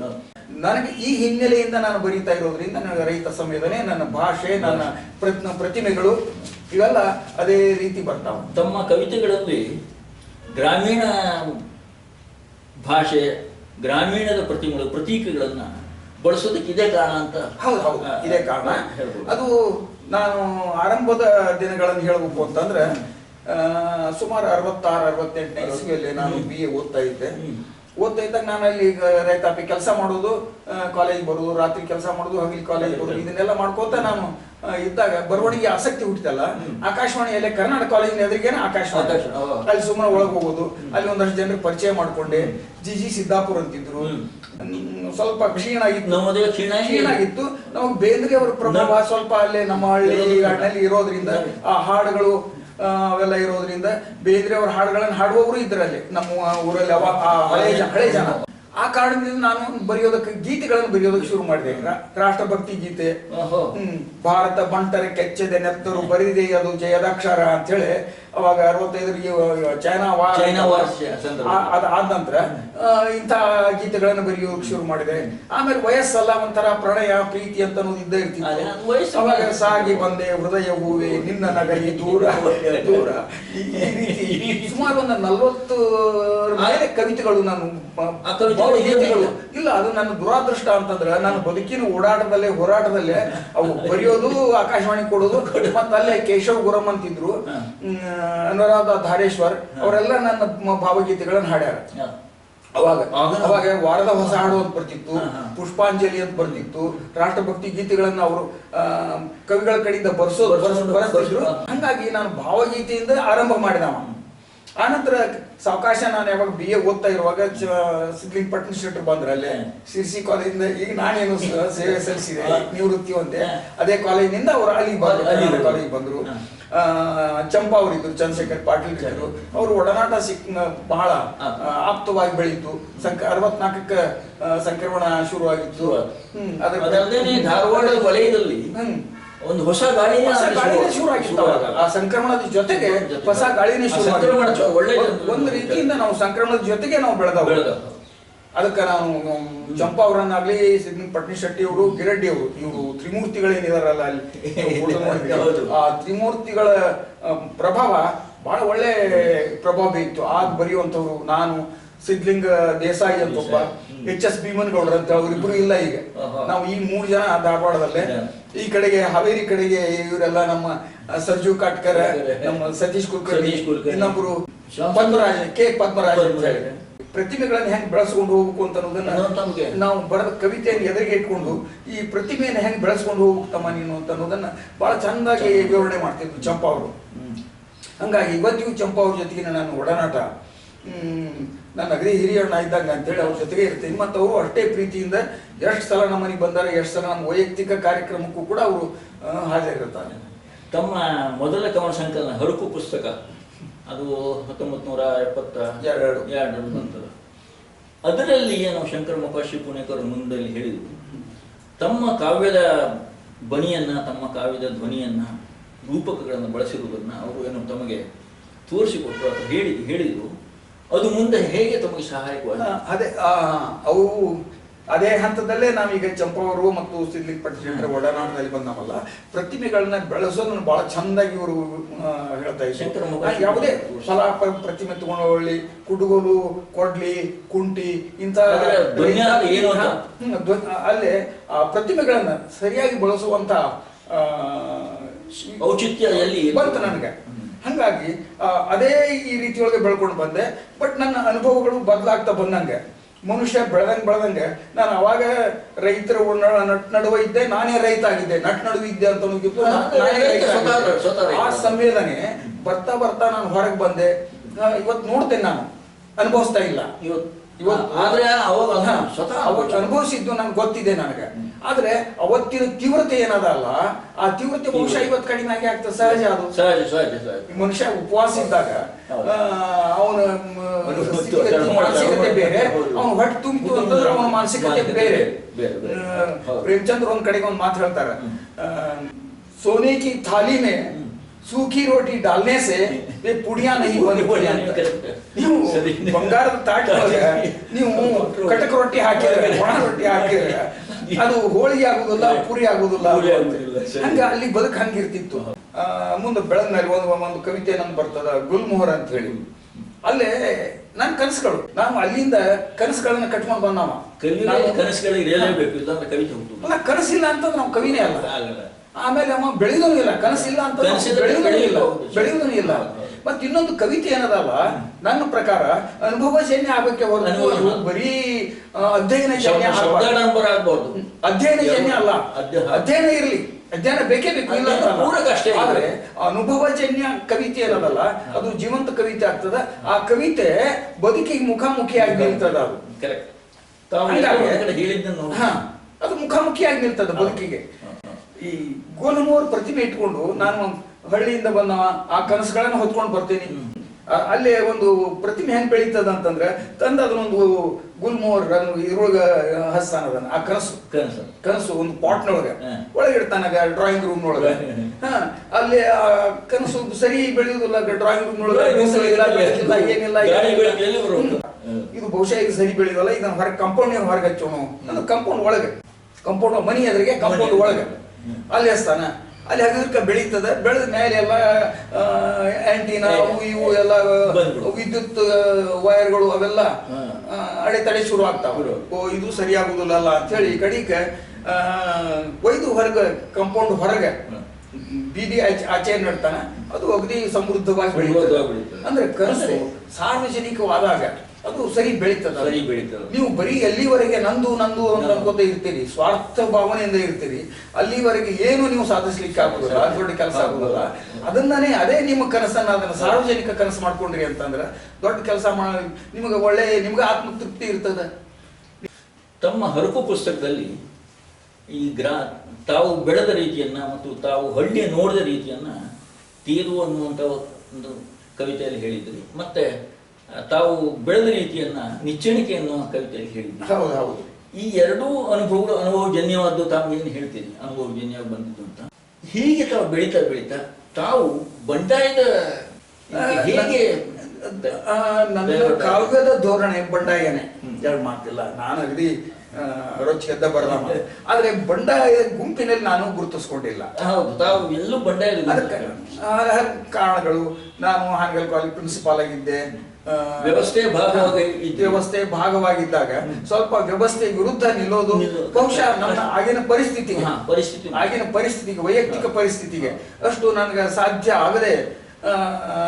ನನಗೆ ಈ ಹಿನ್ನೆಲೆಯಿಂದ ನಾನು ಬರೀತಾ ಇರೋದ್ರಿಂದ ನನಗೆ ರೈತ ಸಂವೇದನೆ, ನನ್ನ ಭಾಷೆ, ನನ್ನ ಪ್ರತಿಮೆಗಳು ಇವೆಲ್ಲ ಅದೇ ರೀತಿ ಬರ್ತಾವ. ತಮ್ಮ ಕವಿತೆಗಳಲ್ಲಿ ಗ್ರಾಮೀಣ ಭಾಷೆ, ಗ್ರಾಮೀಣದ ಪ್ರತಿಮೆಗಳು, ಪ್ರತೀಕಗಳನ್ನ ಬಳಸೋದಕ್ಕೆ ಇದೇ ಕಾರಣ ಅಂತ. ಹೌದು, ಇದೇ ಕಾರಣ. ಅದು ನಾನು ಆರಂಭದ ದಿನಗಳನ್ನು ಹೇಳಬೇಕು ಅಂತಂದ್ರೆ ಸುಮಾರು 66-68ನೇ ಇಸ್ವಿಯಲ್ಲಿ ನಾನು BA ಓದ್ತಾ ಇದ್ದಾಗ ನಾನು ಅಲ್ಲಿ ರೈತಾಪಿ ಕೆಲಸ ಮಾಡೋದು, ಕಾಲೇಜ್ ಬರೋದು, ರಾತ್ರಿ ಕೆಲಸ ಮಾಡೋದು, ಹಗಲಿ ಕಾಲೇಜ್ ಬರೋದು, ಇದನ್ನೆಲ್ಲ ಮಾಡ್ಕೋತ ನಾನು ಇದ್ದಾಗ ಬರವಣಿಗೆ ಆಸಕ್ತಿ ಹುಟ್ಟಿತಲ್ಲ, ಆಕಾಶವಾಣಿಯಲ್ಲೇ ಕರ್ನಾಟಕ ಕಾಲೇಜಿನ ಎದುರಿಗೇನೆ ಆಕಾಶವಾಣಿ, ಅಲ್ಲಿ ಸುಮ್ಮನೆ ಒಳಗೆ ಹೋಗೋದು, ಅಲ್ಲಿ ಒಂದಷ್ಟು ಜನರಿಗೆ ಪರಿಚಯ ಮಾಡ್ಕೊಂಡೆ. ಜಿ ಸಿದ್ದಾಪುರ್ ಅಂತಿದ್ರು, ಸ್ವಲ್ಪ ಕ್ಷೀಣ ಆಗಿತ್ತು. ನಮಗೆ ಬೇಂದ್ರೆ ಅವರ ಪ್ರಭಾವ ಸ್ವಲ್ಪ ಅಲ್ಲೇ ನಮ್ಮ ಹಳ್ಳಿ ಇರೋದ್ರಿಂದ, ಆ ಹಾಡುಗಳು ಅವೆಲ್ಲ ಇರೋದ್ರಿಂದ ಬೇಂದ್ರೆ ಅವರ ಹಾಡುಗಳನ್ನು ಹಾಡುವವರು ಇದ್ರಲ್ಲಿ ನಮ್ಮ ಊರಲ್ಲಿ ಹಳೆ ಜನ. ಆ ಕಾರಣದಿಂದ ನಾನು ಬರೆಯೋದಕ್ಕೆ ಗೀತೆಗಳನ್ನು ಬರೆಯೋದಕ್ಕೆ ಶುರು ಮಾಡಿದೆ. ರಾಷ್ಟ್ರಭಕ್ತಿ ಗೀತೆ, ಭಾರತ ಬಂಟರೆ ಕೆಚ್ಚದೆ ನೆತ್ತರು ಬರಿದೆ ಅದು ಜಯದಾಕ್ಷರ ಅಂತ ಹೇಳಿ ಅವಾಗ 65ರಿಗೆ ಚೈನಾ ಆದ ನಂತರ ಇಂಥ ಗೀತೆಗಳನ್ನು ಬರೆಯೋದಕ್ಕೆ ಶುರು ಮಾಡಿದೆ. ಆಮೇಲೆ ವಯಸ್ಸಲ್ಲ, ಒಂಥರ ಪ್ರಣಯ ಪ್ರೀತಿ ಅಂತ ಇದ್ದೇ ಇರ್ತಿತ್ತು. ಅವಾಗ ಸಾಗಿ ಬಂದೆ ಹೃದಯ ಹೂವೆ ನಿನ್ನ ನಗರಿ ದೂರ ದೂರ, ಈ ರೀತಿ ಸುಮಾರು ಒಂದು 40 ಮೇಲೆ ಕವಿತೆಗಳು ನಾನು ಇಲ್ಲ. ಅದು ನನ್ನ ದುರಾದೃಷ್ಟ ಅಂತಂದ್ರೆ ನಾನು ಬದುಕಿನ ಓಡಾಟದಲ್ಲೇ ಹೋರಾಟದಲ್ಲೇ ಅವು ಬರೆಯೋದು, ಆಕಾಶವಾಣಿ ಕೊಡೋದು. ಮತ್ತೆ ಅಲ್ಲೇ ಕೇಶವ್ ಗುರಮ್ ಅಂತಿದ್ರು, ಅನುರಾಧ ಧಾರೇಶ್ವರ್ ಅವರೆಲ್ಲ ನನ್ನ ಭಾವಗೀತೆಗಳನ್ನು ಹಾಡ್ಯಾರ. ಅವಾಗ ವಾರದ ಹೊಸ ಹಾಡು ಅಂತ ಬರ್ತಿತ್ತು, ಪುಷ್ಪಾಂಜಲಿ ಅಂತ ಬರ್ತಿತ್ತು, ರಾಷ್ಟ್ರಭಕ್ತಿ ಗೀತೆಗಳನ್ನ ಅವರು ಕವಿಗಳ ಕಡೆಯಿಂದ ಬರೆಸಿದ್ರು. ಹಂಗಾಗಿ ನಾನು ಭಾವಗೀತೆಯಿಂದ ಆರಂಭ ಮಾಡಿದವ. ಆನಂತರ ಸಾವಕಾಶ ನಾನು ಯಾವಾಗ BA ಓದ್ತಾ ಇರುವಾಗ ಸಿದ್ಲಿಂಗ್ ಪಟ್ನ ಶೆಟ್ಟರ್ ಬಂದ್ರೆ ಅಲ್ಲೇ ಸಿರ್ಸಿ ಕಾಲೇಜಿಂದ, ಈಗ ನಾನೇನು ಸೇವೆ ಸಲ್ಲಿಸಿದೆ, ನಿವೃತ್ತಿ ಹೊಂದೆ, ಅದೇ ಕಾಲೇಜಿನಿಂದ ಅವರು ಅಲ್ಲಿ ಕಾಲೇಜ್ ಬಂದ್ರು. ಚಂಪಾ ಅವರಿದ್ರು, ಚಂದ್ರಶೇಖರ್ ಪಾಟೀಲ್ ಇದ್ರು, ಅವರು ಒಡನಾಟ ಬಹಳ ಆಪ್ತವಾಗಿ ಬೆಳೀತು. 64ಕ್ಕೆ ಸಂಕ್ರಮಣ ಶುರುವಾಗಿತ್ತು. ಧಾರವಾಡ ವಲಯದಲ್ಲಿ ಒಂದು ಹೊಸ ಗಾಳಿನೇ ಶುರು ಆಗಿತ್ತು. ಆ ಸಂಕ್ರಮಣದ ಜೊತೆಗೆ ಹೊಸ ಗಾಳಿನೇ ಶುರು. ಒಂದು ರೀತಿಯಿಂದ ನಾವು ಸಂಕ್ರಮಣದ ಜೊತೆಗೆ ನಾವು ಬೆಳೆದವು. ಅದಕ್ಕೆ ನಾನು ಚಂಪಾ ಅವರನ್ನಾಗ್ಲಿ, ಸಿದ್ಲಿಂಗ್ ಪಟ್ನಿ ಶೆಟ್ಟಿ ಅವರು, ಗಿರಡ್ಡಿ ಅವರು, ಇವರು ತ್ರಿಮೂರ್ತಿಗಳೇನಿದಾರಲ್ಲ ಅಲ್ಲಿ, ಆ ತ್ರಿಮೂರ್ತಿಗಳ ಪ್ರಭಾವ ಬಹಳ ಒಳ್ಳೆ ಪ್ರಭಾವ ಬೀರಿತ್ತು. ಆಗ ಬರೆಯುವಂಥವ್ರು ನಾನು, ಸಿದ್ಲಿಂಗ ದೇಸಾಯಿ ಅಂತ ಒಬ್ಬ, HS ಭೀಮನಗೌಡ್ರ ಅಂತ ಅವರಿಬ್ರು ಇಲ್ಲ ಈಗ. ನಾವು ಈ 3 ಜನ ಧಾರವಾಡದಲ್ಲೇ. ಈ ಕಡೆಗೆ ಹಾವೇರಿ ಕಡೆಗೆ ಇವರೆಲ್ಲ ನಮ್ಮ ಸರ್ಜು ಕಾಟ್ಕರ್, ನಮ್ಮ ಸತೀಶ್ ಕುಲಕರ್ಣಿ, ಇನ್ನೊಬ್ರು ಪದ್ಮರಾಜ್ ಅಂತ ಹೇಳಿ. ಪ್ರತಿಮೆಗಳನ್ನ ಹೆಂಗ್ ಬೆಳೆಸ್ಕೊಂಡು ಹೋಗ್ಬೇಕು ಅಂತ ಅನ್ನೋದನ್ನ ನಾವು ಬರೆದ ಕವಿತೆಯನ್ನು ಎದುರಿಗೆ ಇಟ್ಕೊಂಡು ಈ ಪ್ರತಿಮೆಯನ್ನು ಹೆಂಗ್ ಬೆಳೆಸ್ಕೊಂಡು ಹೋಗ್ತಮ್ಮ ನೀನು ಅಂತ ಅನ್ನೋದನ್ನ ಬಹಳ ಚಂದಾಗಿ ವಿವರಣೆ ಮಾಡ್ತಿದ್ರು ಚಂಪಾ ಅವರು. ಹಂಗಾಗಿ ಇವತ್ತಿಗೂ ಚಂಪಾ ಅವ್ರ ಜೊತೆಗಿನ ನಾನು ಒಡನಾಟ ನನ್ನ ಅಗದಿ ಹಿರಿಯಣ್ಣ ಇದ್ದಂಗ ಅಂತೇಳಿ ಅವ್ರ ಜೊತೆಗೆ ಇರ್ತೀನಿ. ಮತ್ತು ಅವರು ಅಷ್ಟೇ ಪ್ರೀತಿಯಿಂದ ಎಷ್ಟು ಸಲ ನಮ್ಮ ಮನೆಗೆ ಬಂದಾರೆ, ಎಷ್ಟು ಸಲ ನಮ್ಮ ವೈಯಕ್ತಿಕ ಕಾರ್ಯಕ್ರಮಕ್ಕೂ ಕೂಡ ಅವರು ಹಾಜರಿರ್ತಾರೆ. ತಮ್ಮ ಮೊದಲ ಕವನ ಸಂಕಲನ ಹರಕು ಪುಸ್ತಕ, ಅದು 1972 ಬಂತದ. ಅದರಲ್ಲಿ ನಾವು ಶಂಕರ ಮೊಕಾಶಿ ಪುಣೇಕರ್ ಮುಂದಲ್ಲಿ ಹೇಳಿದ್ರು, ತಮ್ಮ ಕಾವ್ಯದ ಬಣಿಯನ್ನ, ತಮ್ಮ ಕಾವ್ಯದ ಧ್ವನಿಯನ್ನ, ರೂಪಕಗಳನ್ನು ಬಳಸಿರುವುದನ್ನು ಅವರು ಏನು ತಮಗೆ ತೋರಿಸಿಕೊಟ್ರು ಅಥವಾ ಹೇಳಿದ್ರು. ಅದು ಮುಂದೆ ಹೇಗೆ ತಮಗೆ ಸಹಾಯಕವಾದ? ಅವು ಅದೇ ಹಂತದಲ್ಲೇ ನಾವೀಗ ಚಂಪಾ ಅವರು ಮತ್ತು ಸಿದ್ಲಿಂಗ್ ಪಟ್ನಿ ಶೆಟ್ಟರ್ ಒಡನಾಟದಲ್ಲಿ ಬಂದವಲ್ಲ, ಪ್ರತಿಮೆಗಳನ್ನ ಬೆಳೆಸೋದನ್ನ ಬಹಳ ಚಂದಾಗಿ ಇವರು ಹೇಳ್ತಾ ಇದ್ದಾರೆ. ಯಾವುದೇ ಫಲ ಪ್ರತಿಮೆ ತಗೊಂಡೋಗ್ಲಿ, ಕುಡುಗೋಲು, ಕೊಡ್ಲಿ, ಕುಂಟಿ, ಇಂಥ ಅಲ್ಲೇ ಆ ಪ್ರತಿಮೆಗಳನ್ನ ಸರಿಯಾಗಿ ಬಳಸುವಂತ ಔಚಿತ್ಯ ಎಲ್ಲಿ ಬಂತು ನನಗೆ. ಹಂಗಾಗಿ ಅದೇ ಈ ರೀತಿಯೊಳಗೆ ಬೆಳ್ಕೊಂಡು ಬಂದೆ. ಬಟ್ ನನ್ನ ಅನುಭವಗಳು ಬದಲಾಗ್ತಾ ಬಂದಂಗೆ, ಮನುಷ್ಯ ಬೆಳೆದಂಗೆ ನಾನು ಅವಾಗ ರೈತರ ನಡುವೆ ಇದ್ದೆ, ನಾನೇ ರೈತ ಆಗಿದ್ದೆ, ನಡುವೆ ಇದ್ದೆ ಅಂತ ಆ ಸಂವೇದನೆ ಬರ್ತಾ ಬರ್ತಾ ನಾನು ಹೊರಗೆ ಬಂದೆ. ಇವತ್ತು ನೋಡ್ತೇನೆ, ನಾನು ಅನುಭವಿಸ್ತಾ ಇಲ್ಲ ಅವತ್ತು ಅನುಭವಿಸಿದ್ದು ನಂಗೆ ಗೊತ್ತಿದೆ ನನಗೆ. ಆದ್ರೆ ಅವತ್ತಿನ ತೀವ್ರತೆ ಏನದಲ್ಲ, ಆ ತೀವ್ರತೆ ಬಹುಶಃ ಇವತ್ತು ಕಡಿಮೆ ಆಗಿ ಆಗ್ತದೆ. ಸಹಜ ಅದು. ಸಹಜ ಮನುಷ್ಯ ಉಪವಾಸ ಇದ್ದಾಗ ಅವನ ಮಾನಸಿಕತೆ ಬೇರೆ, ಅವನು ಹೊಟ್ಟೆ ತುಂಬಿತು ಅಂತಂದ್ರೆ ಅವನ ಮಾನಸಿಕತೆ ಬೇರೆ. ಪ್ರೇಮಚಂದ್ರ ಒಂದ್ ಕಡೆಗೆ ಒಂದ್ ಮಾತು ಹೇಳ್ತಾರೆ, सोने की थाली में सूखी रोटी डालने से वे पुड़िया नहीं बनती ಅಂತ. ನೀವು ಬಂಗಾರದ ತಾಟೊಳಗೆ ನೀವು ಕಟಕ ರೊಟ್ಟಿ ಹಾಕಿದ್ರೆ, ಒಣ ರೊಟ್ಟಿ ಹಾಕಿದ್ರೆ ಅದು ಹೋಳಿಗೆ ಆಗುದಿಲ್ಲ, ಪುರಿ ಆಗುದಿಲ್ಲ. ಹಂಗ ಅಲ್ಲಿ ಬದುಕು ಹಂಗಿರ್ತಿತ್ತು. ಮುಂದೆ ಬೆಳೆದ ಮೇಲೆ ಒಂದು ಕವಿತೆ ನಮ್ಗೆ ಬರ್ತದ, ಗುಲ್ಮೋಹರ್ ಅಂತ ಹೇಳಿ. ಅಲ್ಲೇ ನನ್ ಕನಸುಗಳು, ನಾವು ಅಲ್ಲಿಂದ ಕನಸುಗಳನ್ನ ಕಟ್ಕೊಂಡು ಬಂದವ. ಕನಸಿಲ್ಲ ಅಂತಂದ್ರೆ ನಾವು ಕವಿನೇ ಅಲ್ಲ. ಆಮೇಲೆ ಅವ ಬೆಳೆಯೋನು ಇಲ್ಲ, ಕನಸಿಲ್ಲ ಅಂತ ಬೆಳೆಯೋನು ಇಲ್ಲ. ಮತ್ ಇನ್ನೊಂದು ಕವಿತೆ ಏನದಲ್ಲ, ನನ್ನ ಪ್ರಕಾರ ಅನುಭವಜನ್ಯ ಆಗಕ್ಕೆ ಹೊರತು ಬರೀ ಅಧ್ಯಯನಜನ್ಯ ಆಗ್ಬಾರ್ದು. ಅಧ್ಯಯನಜನ್ಯ ಅಲ್ಲ, ಅಧ್ಯಯನ ಇರ್ಲಿ, ಅಧ್ಯಯನ ಬೇಕೇ ಬೇಕು, ಇಲ್ಲ ಆದ್ರೆ ಅನುಭವಜನ್ಯ ಕವಿತೆ ಏನದಲ್ಲ ಅದು ಜೀವಂತ ಕವಿತೆ ಆಗ್ತದ. ಆ ಕವಿತೆ ಬದುಕಿಗೆ ಮುಖಾಮುಖಿಯಾಗಿ ನಿಲ್ತದ. ಅದು ಅದು ಮುಖಾಮುಖಿಯಾಗಿ ನಿಲ್ತದ ಬದುಕಿಗೆ. ಈ ಗೋಲಮೋರ್ ಪ್ರತಿಮೆ ಇಟ್ಕೊಂಡು ನಾನು ಹಳ್ಳಿಯಿಂದ ಬಂದವ, ಆ ಕನಸುಗಳನ್ನ ಹೊತ್ಕೊಂಡು ಬರ್ತೀನಿ. ಅಲ್ಲೇ ಒಂದು ಪ್ರತಿಮೆ ಹೆಂಗ್ ಬೆಳೀತದ ಅಂತಂದ್ರೆ ತಂದ ಅದನ್ನೊಂದು ಗುಲ್ಮೋರ್ ಇದ್ರೊಳಗ ಹಸ್ತಾನ ಅದನ್ನ, ಆ ಕನಸು ಒಂದು ಪಾಟ್ನೊಳಗೆ ಒಳಗೆ ಇಡ್ತಾನ ಡ್ರಾಯಿಂಗ್ ರೂಮ್ ನೊಳಗ. ಅಲ್ಲಿ ಆ ಕನಸು ಸರಿ ಬೆಳೆಯುವುದಿಲ್ಲ ಡ್ರಾಯಿಂಗ್ ರೂಮ್ ನೊಳಗ, ಏನಿಲ್ಲ. ಇದು ಬಹುಶಃ ಇದು ಸರಿ ಬೆಳೆಯೋಲ್ಲ, ಇದನ್ನ ಹೊರಗೆ ಕಾಂಪೌಂಡ್ ಹೊರಗೆ ಹಚ್ಚೋಣ, ಕಾಂಪೌಂಡ್ ಒಳಗೆ, ಕಾಂಪೌಂಡ್ ಮನಿ ಎದುರಿಗೆ ಕಾಂಪೌಂಡ್ ಒಳಗೆ ಅಲ್ಲಿ ಹಸ್ತಾನ. ಅಲ್ಲಿ ಹಗರ್ಕ ಬೆಳೀತದೆ. ಬೆಳೆದ ಮೇಲೆ ಎಲ್ಲ ಆಂಟಿನಾ ಇವು ಎಲ್ಲ ವಿದ್ಯುತ್ ವೈರ್ಗಳು ಅವೆಲ್ಲ ಅಡೆತಡೆ ಶುರು ಆಗ್ತಾವ. ಇದು ಸರಿಯಾಗುದಿಲ್ಲ ಅಂತ ಹೇಳಿ ಈ ಕಡೆಗೆ ಒಯ್ದು ಹೊರಗೆ, ಕಾಂಪೌಂಡ್ ಹೊರಗೆ ಬೀದಿ ಆಚೆ ನಡ್ತಾನ. ಅದು ಅಗದಿ ಸಮೃದ್ಧವಾಗಿ ಬೆಳೀತದೆ. ಅಂದ್ರೆ ಕನಸು ಸಾರ್ವಜನಿಕವಾದಾಗ ಅದು ಸರಿ ಬೆಳೀತದ. ನೀವು ಬರೀ ಎಲ್ಲಿವರೆಗೆ ನಂದು ನಂದು ಅನ್ಕೋತ ಇರ್ತೀರಿ, ಸ್ವಾರ್ಥ ಭಾವನೆಯಿಂದ ಇರ್ತೀರಿ, ಅಲ್ಲಿವರೆಗೆ ಏನು ನೀವು ಸಾಧಿಸ್ಲಿಕ್ಕೆ ಆಗುದಿಲ್ಲ, ದೊಡ್ಡ ಕೆಲಸ ಆಗುದಿಲ್ಲ. ಅದನ್ನೇ ಅದೇ ನಿಮ್ಮ ಕನಸನ್ನ ಅದನ್ನ ಸಾರ್ವಜನಿಕ ಕನಸು ಮಾಡ್ಕೊಂಡ್ರಿ ಅಂತಂದ್ರೆ ದೊಡ್ಡ ಕೆಲಸ ನಿಮಗೆ ಒಳ್ಳೆ, ನಿಮ್ಗೆ ಆತ್ಮತೃಪ್ತಿ ಇರ್ತದ. ತಮ್ಮ ಹರಕು ಪುಸ್ತಕದಲ್ಲಿ ಈ ತಾವು ಬೆಳೆದ ರೀತಿಯನ್ನ ಮತ್ತು ತಾವು ಹಳ್ಳಿಯ ನೋಡಿದ ರೀತಿಯನ್ನ ತೀರು ಅನ್ನುವಂಥ ಒಂದು ಕವಿತೆಯಲ್ಲಿ ಹೇಳಿದ್ರಿ, ಮತ್ತೆ ತಾವು ಬೆಳೆದ ರೀತಿಯನ್ನ ನಿಚ್ಚಣಿಕೆ ಅನ್ನುವ ಕವಿತೆಯಲ್ಲಿ ಹೇಳಿದ್ರಿ. ಹೌದು. ಈ ಎರಡೂ ಅನುಭವಗಳು ಅನುಭವಜನ್ಯವಾದ್ದು. ತಾವು ಏನು ಹೇಳ್ತೀರಿ ಅನುಭವಜನ್ಯವಾಗಿ ಬಂದಿದ್ದು ಅಂತ? ಹೀಗೆ ತಾವು ಬೆಳೀತಾ ತಾವು ಬಂಡಾಯದ ಹೇಗೆ? ನನ್ನ ಕಾವ್ಯದ ಧೋರಣೆ ಬಂಡಾಯನೇ, ಎರಡು ಮಾತಿಲ್ಲ. ನಾನು ಅಗದಿ ರೊಚ್ಚಿಗೆದ್ದ ಬರಲ್ಲ, ಆದ್ರೆ ಬಂಡಾಯ ಗುಂಪಿನಲ್ಲಿ ನಾನು ಗುರುತಿಸ್ಕೊಂಡಿಲ್ಲ. ಹೌದು, ತಾವು ಎಲ್ಲೂ ಬಂಡಾಯದ ಕಾರಣಗಳು. ನಾನು ಹಾನಗಲ್ ಕಾಲೇಜ್ ಪ್ರಿನ್ಸಿಪಾಲ್ ಆಗಿದ್ದೆ. ವ್ಯವಸ್ಥೆ ಭಾಗವಾಗಿದ್ದಾಗ ಸ್ವಲ್ಪ ವ್ಯವಸ್ಥೆ ವಿರುದ್ಧ ನಿಲ್ಲೋದು ಬಹುಶಃ ನನ್ನ ಆಗಿನ ಪರಿಸ್ಥಿತಿಗೆ ವೈಯಕ್ತಿಕ ಪರಿಸ್ಥಿತಿಗೆ ಅಷ್ಟು ನನಗೆ ಸಾಧ್ಯ ಆಗದೆ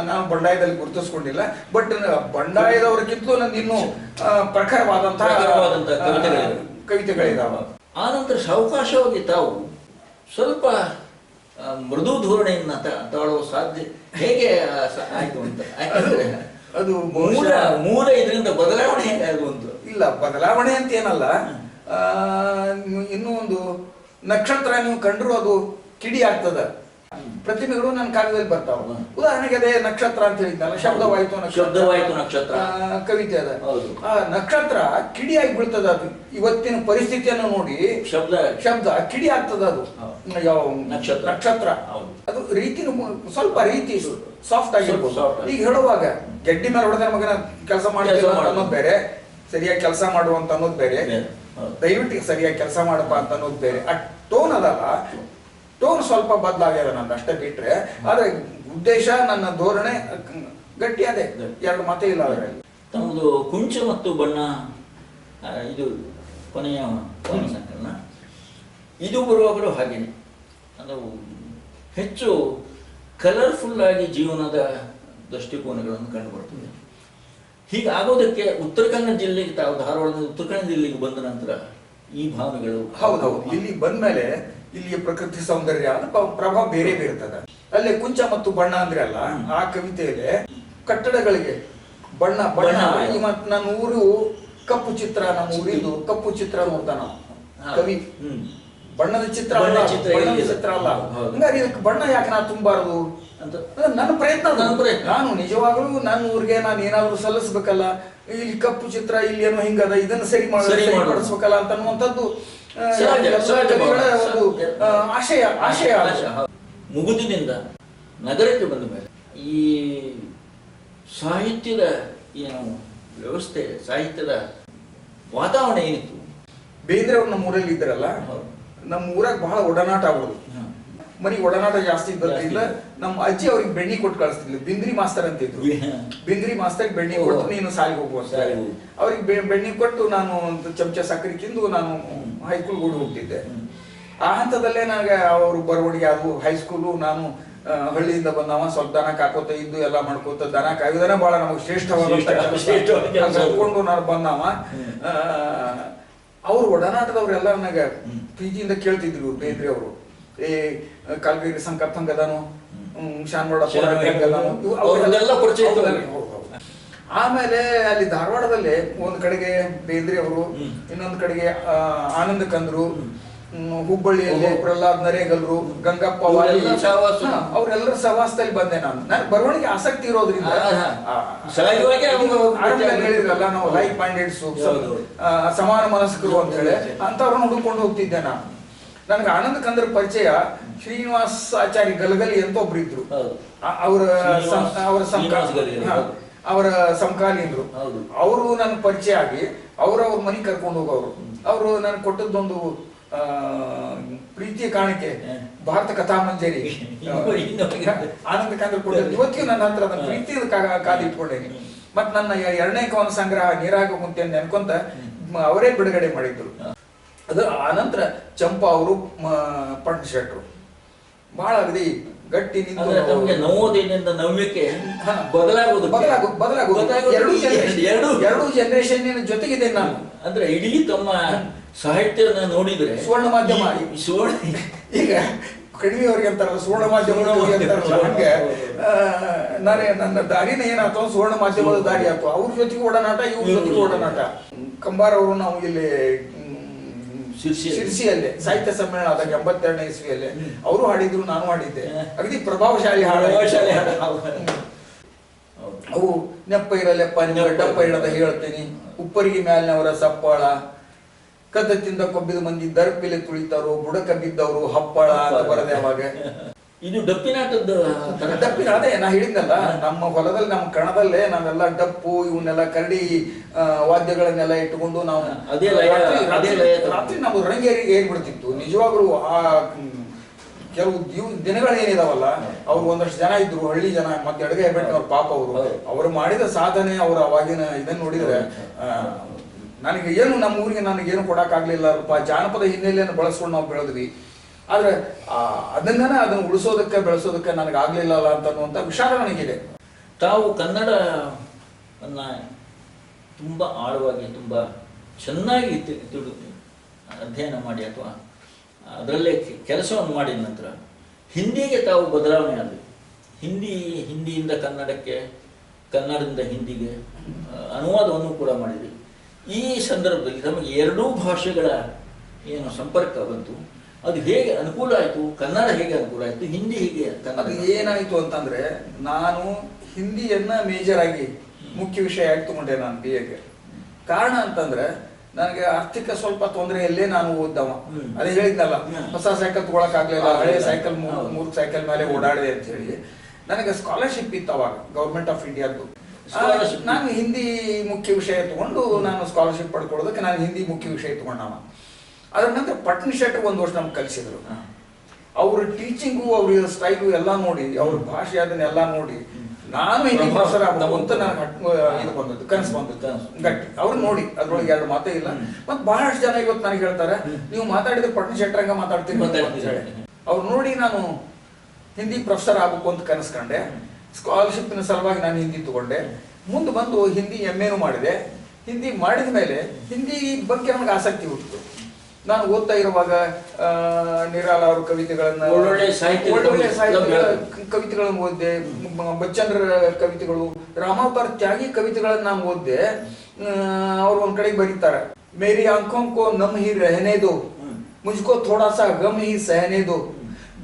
ನಾನು ಬಂಡಾಯದಲ್ಲಿ ಗುರುತಿಸ್ಕೊಂಡಿಲ್ಲ. ಬಟ್ ಬಂಡಾಯದವರಿಗಿಂತಲೂ ನಂದು ಇನ್ನೂ ಪ್ರಖರವಾದಂತಹ ಕವಿತೆಗಳಿದಾವ. ಆನಂತರ ಸಾವಕಾಶವಾಗಿ ತಾವು ಸ್ವಲ್ಪ ಮೃದು ಧೋರಣೆಯನ್ನ ತಾಳುವ ಸಾಧ್ಯ ಹೇಗೆ ಆಯ್ತು ಅಂತ? ಯಾಕಂದ್ರೆ ಅದು ಮೂಲ ಇದರಿಂದ ಬದಲಾವಣೆ ಹೇಗಾಗುವಂತ ಇಲ್ಲ, ಬದಲಾವಣೆ ಅಂತ ಏನಲ್ಲ. ಇನ್ನೂ ಒಂದು ನಕ್ಷತ್ರ ನೀವು ಕಂಡ್ರು ಅದು ಕಿಡಿ ಆಗ್ತದ. ಪ್ರತಿಮೆಗಳು ನನ್ನ ಕಾವ್ಯದಲ್ಲಿ ಬರ್ತಾವ. ಉದಾಹರಣೆಗೆ ಅದೇ ನಕ್ಷತ್ರ ಅಂತ ಹೇಳಿದ್ದಲ್ಲ, ಶಬ್ದವಾಯಿತು ನಕ್ಷತ್ರ ಕವಿತೆ ಅದ. ಆ ನಕ್ಷತ್ರ ಕಿಡಿಯಾಗಿ ಬೀಳ್ತದ. ಅದು ಇವತ್ತಿನ ಪರಿಸ್ಥಿತಿಯನ್ನು ನೋಡಿ ಶಬ್ದ ಕಿಡಿ ಆಗ್ತದ. ಅದು ನಕ್ಷತ್ರ ಅದು ರೀತಿ ಸ್ವಲ್ಪ ರೀತಿ ಸಾಫ್ಟ್ ಆಗಿರ್ಬೋದು. ಈಗ ಹೇಳುವಾಗ ಗೆಡ್ಡಿ ಮೇಲೆ ಹೊಡೆದ ಮಗನ ಕೆಲಸ ಮಾಡ್ತೀವಿ ಅನ್ನೋದು ಬೇರೆ, ಸರಿಯಾಗಿ ಕೆಲಸ ಮಾಡುವಂತ ಅನ್ನೋದು ಬೇರೆ, ದಯವಿಟ್ಟು ಸರಿಯಾಗಿ ಕೆಲಸ ಮಾಡಪ್ಪ ಅಂತ ಅನ್ನೋದು ಬೇರೆ. ಆ ಟೋನ್ ಅದಲ್ಲ, ಟೋನ್ ಸ್ವಲ್ಪ ಬದಲಾಗ್ಯದ ನಂದು ಅಷ್ಟೇ ಬಿಟ್ರೆ, ಆದ್ರೆ ಉದ್ದೇಶ ನನ್ನ ಧೋರಣೆ ಗಟ್ಟಿ ಅದೇ, ಎರಡು ಮಾತೇ ಇಲ್ಲ ಅದರಲ್ಲಿ. ತಮ್ಮದು ಕುಂಚ ಮತ್ತು ಬಣ್ಣ ಇದು ಕೊನೆಯ ಸಂಕಲನ, ಇದು ಬರುವಾಗಲೂ ಹಾಗೇನೆ ಅದು ಹೆಚ್ಚು ಕಲರ್ಫುಲ್ ಆಗಿ ಜೀವನದ ದೃಷ್ಟಿಕೋನಗಳನ್ನು ಕಂಡುಬರ್ತದೆ. ಹೀಗಾಗೋದಕ್ಕೆ ಉತ್ತರ ಕನ್ನಡ ಜಿಲ್ಲೆಗೆ, ತಾವು ಧಾರವಾಡದ ಉತ್ತರ ಕನ್ನಡ ಜಿಲ್ಲೆಗೆ ಬಂದ ನಂತರ ಈ ಭಾವನೆಗಳು ಹೌದೌದು ಇಲ್ಲಿ ಬಂದ್ಮೇಲೆ ಇಲ್ಲಿಯ ಪ್ರಕೃತಿ ಸೌಂದರ್ಯ ಪ್ರಭಾವ ಬೇರೆ ಇರ್ತದ. ಅಲ್ಲೇ ಕುಂಚ ಮತ್ತು ಬಣ್ಣ ಅಂದ್ರೆ ಅಲ್ಲ, ಆ ಕವಿತೆಯಲ್ಲಿ ಕಟ್ಟಡಗಳಿಗೆ ಬಣ್ಣ ನನ್ನ ಊರು ಕಪ್ಪು ಚಿತ್ರ, ನಮ್ಮ ಊರಿದು ಕಪ್ಪು ಚಿತ್ರ ನೋಡ್ತಾನ ಕವಿ. ಬಣ್ಣದ ಚಿತ್ರ ಅಲ್ಲ, ಹಂಗಾಗಿ ಇದಕ್ಕೆ ಬಣ್ಣ ಯಾಕೆ ನಾ ತುಂಬಾರದು ಅಂತ ನನ್ನ ಪ್ರಯತ್ನ ಅದು. ನನ್ನ ಪ್ರಯತ್ನ. ನಾನು ನಿಜವಾಗ್ಲೂ ನನ್ನ ಊರಿಗೆ ನಾನು ಏನಾದ್ರು ಸಲ್ಲಿಸ್ಬೇಕಲ್ಲ, ಇಲ್ಲಿ ಕಪ್ಪು ಚಿತ್ರ ಇಲ್ಲಿ ಏನೋ ಹಿಂಗದ, ಇದನ್ನ ಸರಿ ಮಾಡು. ಸರಿಪಡಿಸ್ಬೇಕಲ್ಲ ಅಂತ ಅನ್ನುವಂಥದ್ದು ಸಹಜ, ಸಹಜ ಕವಿಗಳ ಭಾವ. ಒಂದು ಆಶಯ ಅದು. ಮುಗುದಿನಿಂದ ನಗರಕ್ಕೆ ಬಂದ ಮೇಲೆ ಈ ಸಾಹಿತ್ಯದ ಏನು ವ್ಯವಸ್ಥೆ, ಸಾಹಿತ್ಯದ ವಾತಾವರಣ ಏನಿತ್ತು. ಬೇಂದ್ರೆ ಅವ್ರು ನಮ್ಮ ಊರಲ್ಲಿ ಇದ್ರಲ್ಲ, ನಮ್ಮ ಊರಾಗ ಬಹಳ ಒಡನಾಟ ಆಗೋದು. ಮನೆಗೆ ಒಡನಾಟ ಜಾಸ್ತಿ ಇದ್ದದ್ರಿಂದ ನಮ್ಮ ಅಜ್ಜಿ ಅವ್ರಿಗೆ ಬೆಣ್ಣಿ ಕೊಟ್ಟು ಕಳಿಸ್ತಿದ್ಲು. ಬಿಂದ್ರಿ ಮಾಸ್ತರ್ ಅಂತಿದ್ರು. ಬಿಂದ್ರಿ ಮಾಸ್ತರ್ ಬೆಣ್ಣಿ ಕೊಟ್ಟು ನೀನು ಸಾಲಿಗೆ ಹೋಗುವ ಅವ್ರಿಗೆ ಬೆಣ್ಣಿ ಕೊಟ್ಟು ನಾನು ಒಂದು ಚಮಚ ಸಕ್ಕರೆ ತಿಂದು ನಾನು ಹೈಸ್ಕೂಲ್ ಓಡಿ ಹೋಗ್ತಿದ್ದೆ. ಆ ಹಂತದಲ್ಲೇ ನನಗೆ ಅವರು ಬರವಣಿಗೆ ಅದು ಹೈಸ್ಕೂಲು. ನಾನು ಹಳ್ಳಿಯಿಂದ ಬಂದವ, ಸ್ವಲ್ಪ ದನ ಕಾಕೋತ ಇದ್ದು ಎಲ್ಲ ಮಾಡ್ಕೋತ, ದನ ಕಾಯುವುದನ್ನ ಬಹಳ ನಮಗೆ ಶ್ರೇಷ್ಠವಾದ ನಾನು ಬಂದವ. ಅವ್ರು ಒಡನಾಟದವ್ರೆಲ್ಲ ನನಗೆ ಪ್ರೀತಿಯಿಂದ ಕೇಳ್ತಿದ್ರು. ಬೇಂದ್ರೆ ಅವರು ಕಾಲ್ಗೈರಿ ಸಂಕಪ್ಪ ಹಂಗದಾನು, ಶಾನ್ವಾಡ ಆಮೇಲೆ ಅಲ್ಲಿ ಧಾರವಾಡದಲ್ಲಿ ಒಂದ್ ಕಡೆಗೆ ಬೇಂದ್ರೆ ಅವರು, ಇನ್ನೊಂದ್ ಕಡೆಗೆ ಆನಂದ ಕಂದ್ರು, ಹುಬ್ಬಳ್ಳಿಯಲ್ಲಿ ಪ್ರಹ್ಲಾದ್ ನರೇಗಲ್ರು, ಗಂಗಪ್ಪ ಅವ್ರೆಲ್ಲರ ಸಹವಾಸದಲ್ಲಿ ಬಂದೆ ನಾನು. ನನಗೆ ಬರವಣಿಗೆ ಆಸಕ್ತಿ ಇರೋದ್ರಿಂದ ಹೇಳಿದ್ರಲ್ಲ ನಾವು ಲೈಕ್ ಮೈಂಡೆಡ್ಸ್, ಸಮಾನ ಮನಸ್ಕರು ಅಂತ ಹೇಳಿ ಅಂತವ್ರನ್ನ ಹುಡುಕೊಂಡು ಹೋಗ್ತಿದ್ದೆ ನಾನು. ನನಗೆ ಆನಂದ ಕಂದ್ರ ಪರಿಚಯ ಶ್ರೀನಿವಾಸ್ ಆಚಾರ್ಯ ಗಲಗಲಿ ಅಂತ ಒಬ್ರು ಇದ್ರು. ಅವರ ಸಮಕಾಲೀನರು. ಅವರು ನನ್ಗೆ ಪರಿಚಯ ಆಗಿ ಅವ್ರ ಮನೆಗೆ ಕರ್ಕೊಂಡು ಹೋಗೋರು. ಅವರು ನನ್ಗೆ ಕೊಟ್ಟದ್ದೊಂದು ಪ್ರೀತಿಯ ಕಾಣಿಕೆ ಭಾರತ ಕಥಾ ಮಂಜರಿ ಆನಂದ ಕಂದ್ರ ಕೊಟ್ಟದ್ದು. ಇವತ್ತಿಗೂ ನನ್ನ ಹತ್ರ ಅದನ್ನ ಪ್ರೀತಿಯ ಕಾದಿಟ್ಕೊಂಡೇನಿ. ಮತ್ ನನ್ನ 2ನೇ ಕವನ ಸಂಗ್ರಹ ನೀರಾಗ ಮುಂತೆ ನೆನ್ಕೊಂತ ಅವರೇ ಬಿಡುಗಡೆ ಮಾಡಿದ್ರು. ಅದು ಆನಂತರ ಚಂಪಾ ಅವರು, ಪಂಟ್ ಶೆಟ್ರು ಬಹಳ ಅಗದಿ ಗಟ್ಟಿ ನಿಂತು ನವೋದಯದಿಂದ ನವ್ಯಕ್ಕೆ ಎರಡು ಜನರೇಷನ್ ಜೊತೆಗಿದೆ ನಾನು. ಅಂದ್ರೆ ಇಡೀ ತಮ್ಮ ಸಾಹಿತ್ಯ ನೋಡಿದ್ರೆ ಸುವರ್ಣ ಮಾಧ್ಯಮ. ಈಗ ಕಡಿಮೆ ಅವ್ರಿಗೆ ಅಂತಾರಲ್ಲ ಸುವರ್ಣ ಮಾಧ್ಯಮ ಅಂತಾರಲ್ಲ, ಹಂಗೆ ನನ್ನ ದಾರಿನ ಏನಾಯ್ತು, ಸುವರ್ಣ ಮಾಧ್ಯಮದ ದಾರಿ ಆಯ್ತು. ಅವ್ರ ಜೊತೆಗೆ ಒಡನಾಟ, ಇವ್ರ ಜೊತೆಗೆ ಒಡನಾಟ. ಕಂಬಾರ್ ಅವರು ನಾವು ಇಲ್ಲಿ ಶಿರ್ಸಿಯಲ್ಲಿ ಸಾಹಿತ್ಯ ಸಮ್ಮೇಳನ ಆದಾಗ 82ನೇ ಇಸ್ವಿಯಲ್ಲಿ ಅವರು ಹಾಡಿದ್ರು, ನಾನು ಹಾಡಿದ್ದೆ. ಅಗದಿ ಪ್ರಭಾವಶಾಲಿ ಅವು ನೆಪ್ಪ ಇರಲೆಪ್ಪ ನಿಮ್ಮ ಡಪ್ಪ ಇಡದ ಹೇಳ್ತೀನಿ, ಉಪ್ಪರಿಗೆ ಮ್ಯಾಲಿನವರ ಸಪ್ಪಾಳ, ಕದ್ದ ತಿಂದ ಕೊಬ್ಬಿದ ಮಂದಿ ದರ್ಪಿಲೆ ತುಳಿತಾರೋ, ಬುಡಕ ಬಿದ್ದವರು ಹಪ್ಪಳ ಅಂತ ಬರದೆ. ಅವಾಗ ಇದು ಡಪ್ಪಿನಾಟದ ಡಪ್ಪಿನ ಅದೇ ನಾ ಹೇಳಿದ್ನಲ್ಲ, ನಮ್ಮ ಹೊಲದಲ್ಲಿ ನಮ್ಮ ಕಣದಲ್ಲೇ ನಾವೆಲ್ಲ ಡಪ್ಪು ಇವನ್ನೆಲ್ಲ ಕರಡಿ ವಾದ್ಯಗಳನ್ನೆಲ್ಲ ಇಟ್ಟುಕೊಂಡು ನಾವು ರಾತ್ರಿ ನಾವು ರಂಗೇರಿಗೆ ಏರ್ಬಿಡ್ತಿತ್ತು. ನಿಜವಾಗ್ಲೂ ಆ ಕೆಲವು ದಿನಗಳೇನಿದಾವಲ್ಲ, ಅವ್ರು ಒಂದಷ್ಟು ಜನ ಇದ್ರು, ಹಳ್ಳಿ ಜನ, ಮತ್ತೆ ಎಡಗೈ ಹೆಬ್ಬೆಟ್ಟಿನವ್ರ ಪಾಪ ಅವರು ಮಾಡಿದ ಸಾಧನೆ, ಅವ್ರ ಅವಾಗಿನ ಇದನ್ನ ನೋಡಿದ್ರೆ ನನಗೆ ಏನು ನಮ್ಮ ಊರಿಗೆ ನನಗೇನು ಕೊಡಕ್ಕಾಗ್ಲಿಲ್ಲಪ್ಪ. ಜಾನಪದ ಹಿನ್ನೆಲೆಯನ್ನು ಬಳಸ್ಕೊಂಡು ನಾವು ಬೆಳೆದ್ವಿ. ಆದ್ರೆ ಅದನ್ನ ಉಳಿಸೋದಕ್ಕೆ ಬೆಳೆಸೋದಕ್ಕೆ ನನಗೆ ಆಗ್ಲಿಲ್ಲಲ್ಲ ಅನ್ನುವಂಥ ವಿಚಾರ ನನಗಿದೆ. ತಾವು ಕನ್ನಡವನ್ನ ತುಂಬಾ ಆಳವಾಗಿ, ತುಂಬಾ ಚೆನ್ನಾಗಿ ಅಧ್ಯಯನ ಮಾಡಿ ಅಥವಾ ಅದರಲ್ಲೇ ಕೆಲಸವನ್ನು ಮಾಡಿದ ನಂತರ ಹಿಂದಿಗೆ ತಾವು ಬದಲಾವಣೆ ಆದ್ರಿ. ಹಿಂದಿಯಿಂದ ಕನ್ನಡಕ್ಕೆ, ಕನ್ನಡದಿಂದ ಹಿಂದಿಗೆ ಅನುವಾದವನ್ನು ಕೂಡ ಮಾಡಿದ್ರಿ. ಈ ಸಂದರ್ಭದಲ್ಲಿ ನಮಗೆ 2 ಭಾಷೆಗಳ ಏನು ಸಂಪರ್ಕ ಬಂತು, ಅದು ಹೇಗೆ ಅನುಕೂಲ ಆಯ್ತು? ಕನ್ನಡ ಹೇಗೆ ಅನುಕೂಲ ಆಯ್ತು, ಹಿಂದಿ ಹೇಗೆ? ಅದು ಏನಾಯ್ತು ಅಂತಂದ್ರೆ, ನಾನು ಹಿಂದಿಯನ್ನ ಮೇಜರ್ ಆಗಿ ಮುಖ್ಯ ವಿಷಯ ಆಗಿ ತಗೊಂಡೆ ನಾನು BA-ಗೆ. ಕಾರಣ ಅಂತಂದ್ರೆ ನನಗೆ ಆರ್ಥಿಕ ಸ್ವಲ್ಪ ತೊಂದರೆಯಲ್ಲೇ ನಾನು ಓದ್ದವ. ಅದೇ ಹೇಳಿದ್ನಲ್ಲ, ಹೊಸ ಸೈಕಲ್ ತಗೊಳಕ್ ಆಗ್ಲಿಲ್ಲ, ಹಳೆ ಸೈಕಲ್ 3 ಸೈಕಲ್ ಮೇಲೆ ಓಡಾಡಿದೆ ಅಂತ ಹೇಳಿ. ನನಗೆ ಸ್ಕಾಲರ್ಶಿಪ್ ಇತ್ತು ಅವಾಗ, ಗೌರ್ಮೆಂಟ್ ಆಫ್ ಇಂಡಿಯಾದ್ದು. ನಾನು ಹಿಂದಿ ಮುಖ್ಯ ವಿಷಯ ತಗೊಂಡು ನಾನು ಸ್ಕಾಲರ್ಶಿಪ್ ಪಡ್ಕೊಳ್ಳೋದಕ್ಕೆ ನಾನು ಹಿಂದಿ ಮುಖ್ಯ ವಿಷಯ ತಗೊಂಡವ. ಅದ್ರ ನಂತರ ಪಟ್ನ ಶೆಟ್ರು 1 ವರ್ಷ ನಮ್ಗೆ ಕಲಿಸಿದ್ರು. ಅವ್ರ ಟೀಚಿಂಗು, ಅವ್ರ ಸ್ಟೈಲು ಎಲ್ಲ ನೋಡಿ, ಅವ್ರ ಭಾಷೆ ಅದನ್ನೆಲ್ಲ ನೋಡಿ ನಾನು ಹಿಂದಿ ಪ್ರೊಫೆಸರ್ ಆಗಬೇಕು ಅಂತ ನನಗೆ ಇದು ಬಂದದ್ದು, ಕನಸು ಬಂದದ್ದು ಗಟ್ಟಿ. ಅವ್ರು ನೋಡಿ ಅದ್ರೊಳಗೆ 2 ಮಾತೇ ಇಲ್ಲ. ಮತ್ತೆ ಬಹಳಷ್ಟು ಜನ ಇವತ್ತು ನನಗೆ ಹೇಳ್ತಾರೆ, ನೀವು ಮಾತಾಡಿದ್ರೆ ಪಟ್ನ ಶೆಟ್ರಂಗ ಮಾತಾಡ್ತೀನಿ ಅಂತ ಹೇಳಿ. ಅವ್ರು ನೋಡಿ ನಾನು ಹಿಂದಿ ಪ್ರೊಫೆಸರ್ ಆಗ್ಬೇಕು ಅಂತ ಕನಸ್ಕೊಂಡೆ. ಸ್ಕಾಲರ್ಶಿಪ್ನ ಸಲುವಾಗಿ ನಾನು ಹಿಂದಿ ತಗೊಂಡೆ. ಮುಂದೆ ಬಂದು ಹಿಂದಿ MA ಮಾಡಿದೆ. ಹಿಂದಿ ಮಾಡಿದ ಮೇಲೆ ಹಿಂದಿ ಬಗ್ಗೆ ನನಗೆ ಆಸಕ್ತಿ ಹುಟ್ಟಿತು. ನಾನು ಓದ್ತಾ ಇರುವಾಗ ನಿರಾಲ ಅವ್ರ ಕವಿತೆಗಳನ್ನ, ಒಳ್ಳೊಳ್ಳೆ ಸಾಹಿತ್ಯ ಕವಿತೆಗಳನ್ನು ಓದಿದೆ. ಬಚ್ಚನ್ರ ಕವಿತೆಗಳು, ರಾಮಾವತಾರ ತ್ಯಾಗಿ ಕವಿತೆಗಳನ್ನ ನಾನು ಓದಿದೆ. ಅವ್ರು ಒಂದ್ ಕಡೆಗೆ ಬರೀತಾರೆ, ಮೇರಿ ಆಂಖೋं को नम ही रहने दो, मुझको थोड़ा सा गम ही सहने दो,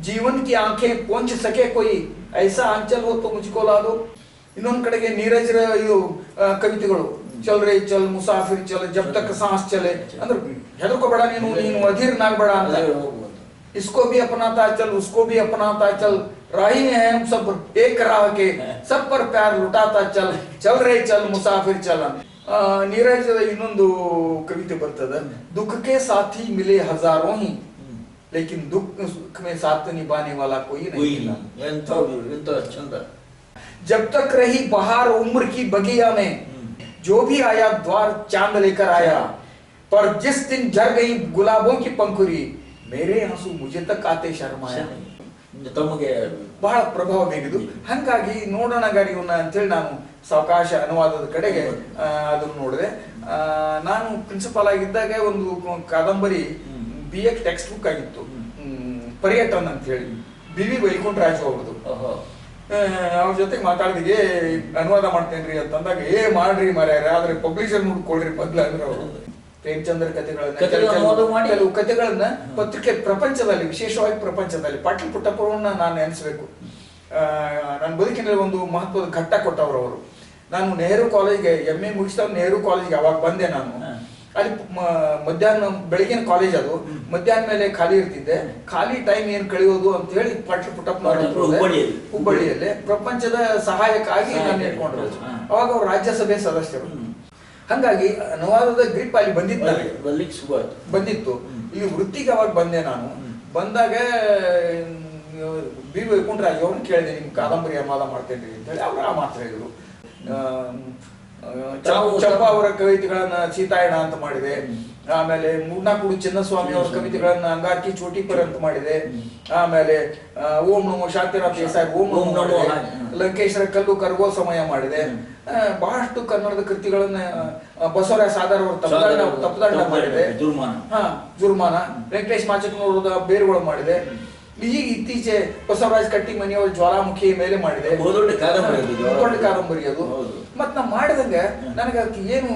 जीवन की आंखें पहुंच सके कोई ಐಸಾ ಅಂಚಲ್ ಹೊತ್ತು ಮುಚ್ಕೋಲಾದು. ಇನ್ನೊಂದ್ ಕಡೆಗೆ ನೀರಜ್ರ ಇವು ಕವಿತೆಗಳು, ಚಲ್ ರೇ ಚಲ್ ಮುಸಾಫಿರ್ ಚಲ್ ಜಬ್ ತಕ್ ಸಾಸ್ ಚಲೆ, ಅಂದ್ರೆ ಹೆದರ್ಕೋಬೇಡ ನೀನು ಅಧೀರ್ನಾಗ್ಬೇಡ ಅಂತ. इसको भी अपनाता चल उसको भी अपनाता चल, राही है हम सब एक राह के, सब पर प्यार लुटाता चल रहे चल मुसाफिर चल. ನೀರಜದ ಇನ್ನೊಂದು ಕವಿತೆ ಬರ್ತದ, ದುಃಖಕ್ಕೆ ಸಾಥಿ ಮಿಲೆ ಹಜಾರೋं ही लेकिन दुख में साथ निभाने वाला कोई नहीं मिला. ಎಂತ ಚಂದ. जब तक रही बहार उम्र की बगिया में, जो भी आया द्वार चांद लेकर आया, पर जिस दिन झड़ गई गुलाबों की पंखुरी, मेरे आंसू मुझे तक आते शर्माया. ತಮಗೆ ಬಹಳ ಪ್ರಭಾವ ಬೀರಿದು. ಹಂಗಾಗಿ ನೋಡೋಣ ಗಾಡಿ ಇವನ್ನ ಅಂತೇಳಿ ನಾನು ಸಾವಕಾಶ ಅನುವಾದದ ಕಡೆಗೆ ಅದನ್ನು ನೋಡಿದೆ. ನಾನು ಪ್ರಿನ್ಸಿಪಾಲ್ ಆಗಿದ್ದಾಗ ಒಂದು ಕಾದಂಬರಿ BA ಟೆಕ್ಸ್ಟ್ ಬುಕ್ ಆಗಿತ್ತು, ಪರ್ಯಟನ್ ಅಂತ ಹೇಳಿ, BV ವೈಕುಂಠರಾಜು ಅವ್ರದ್ದು. ಅವ್ರ ಜೊತೆಗೆ ಮಾತಾಡಿದಿಗೆ ಅನುವಾದ ಮಾಡ್ತೇನ್ರಿ ಅಂತಂದಾಗ, ಮಾಡ್ರಿ ಮಾರ್ಯಾರ, ಆದ್ರೆ ಪಬ್ಲಿಷರ್ ನೋಡ್ಕೊಳ್ರಿ ಮೊದ್ಲ ಅಂದ್ರೆ ಅವರು. ಪ್ರೇಮಚಂದ್ರ ಕೆಲವು ಕಥೆಗಳನ್ನ ಪತ್ರಿಕೆ ಪ್ರಪಂಚದಲ್ಲಿ, ವಿಶೇಷವಾಗಿ ಪ್ರಪಂಚದಲ್ಲಿ, ಪಾಟೀಲ್ ಪುಟ್ಟಪ್ಪರನ್ನ ನಾನು ನೆನೆಸ್ಬೇಕು. ನನ್ನ ಬದುಕಿನಲ್ಲಿ ಒಂದು ಮಹತ್ವದ ಘಟ್ಟ ಕೊಟ್ಟವರು ಅವರು. ನಾನು ನೆಹರು ಕಾಲೇಜ್ಗೆ MA ಮುಗಿಸಿದ ನೆಹರು ಕಾಲೇಜ್ಗೆ ಅವಾಗ ಬಂದೆ ನಾನು. ಅಲ್ಲಿ ಮಧ್ಯಾಹ್ನ, ಬೆಳಗಿನ ಕಾಲೇಜ್ ಅದು, ಮಧ್ಯಾಹ್ನ ಮೇಲೆ ಖಾಲಿ ಇರ್ತಿದ್ದೆ. ಖಾಲಿ ಟೈಮ್ ಏನ್ ಕಳೆಯೋದು ಅಂತ ಹೇಳಿ ಪಾಟೀಲ್ ಪುಟ್ಟಪ್ಪನವರು ಹುಬ್ಬಳ್ಳಿಯಲ್ಲಿ ಪ್ರಪಂಚದ ಸಹಾಯಕ್ಕಾಗಿ ನಾನು ಇಟ್ಕೊಂಡ್ರು. ಅವಾಗ ಅವ್ರು ರಾಜ್ಯಸಭೆ ಸದಸ್ಯರು. ಹಂಗಾಗಿ ಅನುವಾದದ ಗ್ರಿಪ್ ಅಲ್ಲಿ ಬಂದಿತ್ತು. ಇಲ್ಲಿ ವೃತ್ತಿಗೆ ಅವಾಗ ಬಂದೆ ನಾನು. ಬಂದಾಗ BV ವೈಕುಂಠರಾಜು ಅವ್ರನ್ನ ಕೇಳಿದೆ, ನಿಮ್ ಕಾದಂಬರಿ ಅನುವಾದ ಮಾಡ್ತೇನ್ರಿ ಅಂತ ಹೇಳಿ. ಅವ್ರು ಆ ಮಾತ್ರ ಹೇಳಿದ್ರು. ಚಂಪಾ ಅವರ ಕವಿತೆಗಳನ್ನ ಸೀತಾಯಣ ಅಂತ ಮಾಡಿದೆ. ಆಮೇಲೆ ಮೂರ್ನಾಕುಡು ಚಿನ್ನಸ್ವಾಮಿ ಅವರ ಕವಿತೆಗಳನ್ನ ಅಂಗಾರ್ಕಿ ಚೋಟಿಪರ್ ಅಂತ ಮಾಡಿದೆ. ಆಮೇಲೆ ಓಂ ನಮೋ ಶಾಂತಿನಾಥ್ ದೇಸಾಯಿ ಓಂ ನಮೋ, ಲಂಕೇಶ್ವರ ಕಲ್ಲು ಕರಗೋ ಸಮಯ ಮಾಡಿದೆ. ಬಹಳಷ್ಟು ಕನ್ನಡದ ಕೃತಿಗಳನ್ನ ಬಸವರಾಜ ಸಾದರ್ ಅವರು ತಪ್ಪದಂಡ ಮಾಡಿದೆ. ಜುರ್ಮಾನ, ವೆಂಕಟೇಶ್ ಮಾಚಕ್ನವರದ ಬೇರುಗಳು ಮಾಡಿದೆ. ಈಗ ಇತ್ತೀಚೆ ಬಸವರಾಜ್ ಕಟ್ಟಿಮನಿಯವರು ಜ್ವಾಲಾಮುಖಿ ಮೇಲೆ ಮಾಡಿದೆ, ದೊಡ್ಡ ಕಾದಂಬರಿ ಅದು. ಮತ್ ನಾ ಮಾಡಿದಂಗ ನನಗೆ ಏನು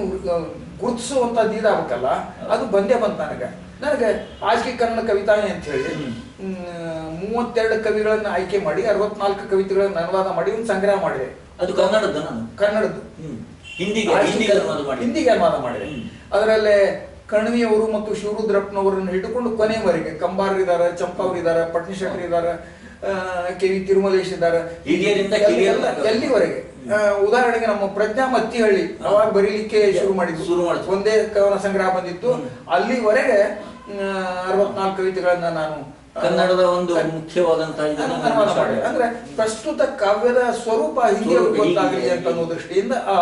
ಗುರುತಿಸುವಂತದ್ದು ಇದಾಗಬೇಕಲ್ಲ, ಅದು ಬಂದೇ ಬಂತ ನನಗೆ ಆಜ್ಗೆ ಕನ್ನಡ ಕವಿತಾನೆ ಅಂತ ಹೇಳಿ 32 ಕವಿಗಳನ್ನ ಆಯ್ಕೆ ಮಾಡಿ 64 ಕವಿತೆಗಳನ್ನ ಅನುವಾದ ಮಾಡಿ ಒಂದು ಸಂಗ್ರಹ ಮಾಡಿದೆ. ಅದು ಕನ್ನಡದ್ದು ಹಿಂದಿಗೆ ಅನುವಾದ ಮಾಡಿದೆ. ಅದರಲ್ಲೇ ಕಣ್ವಿಯವರು ಮತ್ತು ಶಿವರುದ್ರಪ್ಪನವರನ್ನು ಹಿಡ್ಕೊಂಡು ಕೊನೆಯವರೆಗೆ ಕಂಬಾರ್ ಇದಾರೆ, ಚಂಪಾವ್ರು ಇದಾರೆ, ಪಟ್ನಿ ಶೆಟ್ಟರ್ ಇದಾರೆ, KV ತಿರುಮಲೇಶ್ ಇದಾರೆ, ಎಲ್ಲಿವರೆಗೆ. ಉದಾಹರಣೆಗೆ ನಮ್ಮ ಪ್ರಜ್ಞಾ ಮತ್ತಿಹಳ್ಳಿ ಅವಾಗ ಬರೀಲಿಕ್ಕೆ ಶುರು ಮಾಡಿದ್ದು, ಒಂದೇ ಕವನ ಸಂಗ್ರಹ ಬಂದಿತ್ತು. ಅಲ್ಲಿವರೆಗೆ 64 ಕವಿತೆಗಳನ್ನ ನಾನು ಕನ್ನಡದ ಒಂದು ಮುಖ್ಯವಾದಂತಹ ಅನುವಾದ ಮಾಡಿದೆ. ಅಂದ್ರೆ ಪ್ರಸ್ತುತ ಕಾವ್ಯದ ಸ್ವರೂಪ ಹಿಂದಿಯವ್ರಿಗೆ ಗೊತ್ತಾಗಲಿ ಅಂತ ಅನ್ನೋ ದೃಷ್ಟಿಯಿಂದ ಆ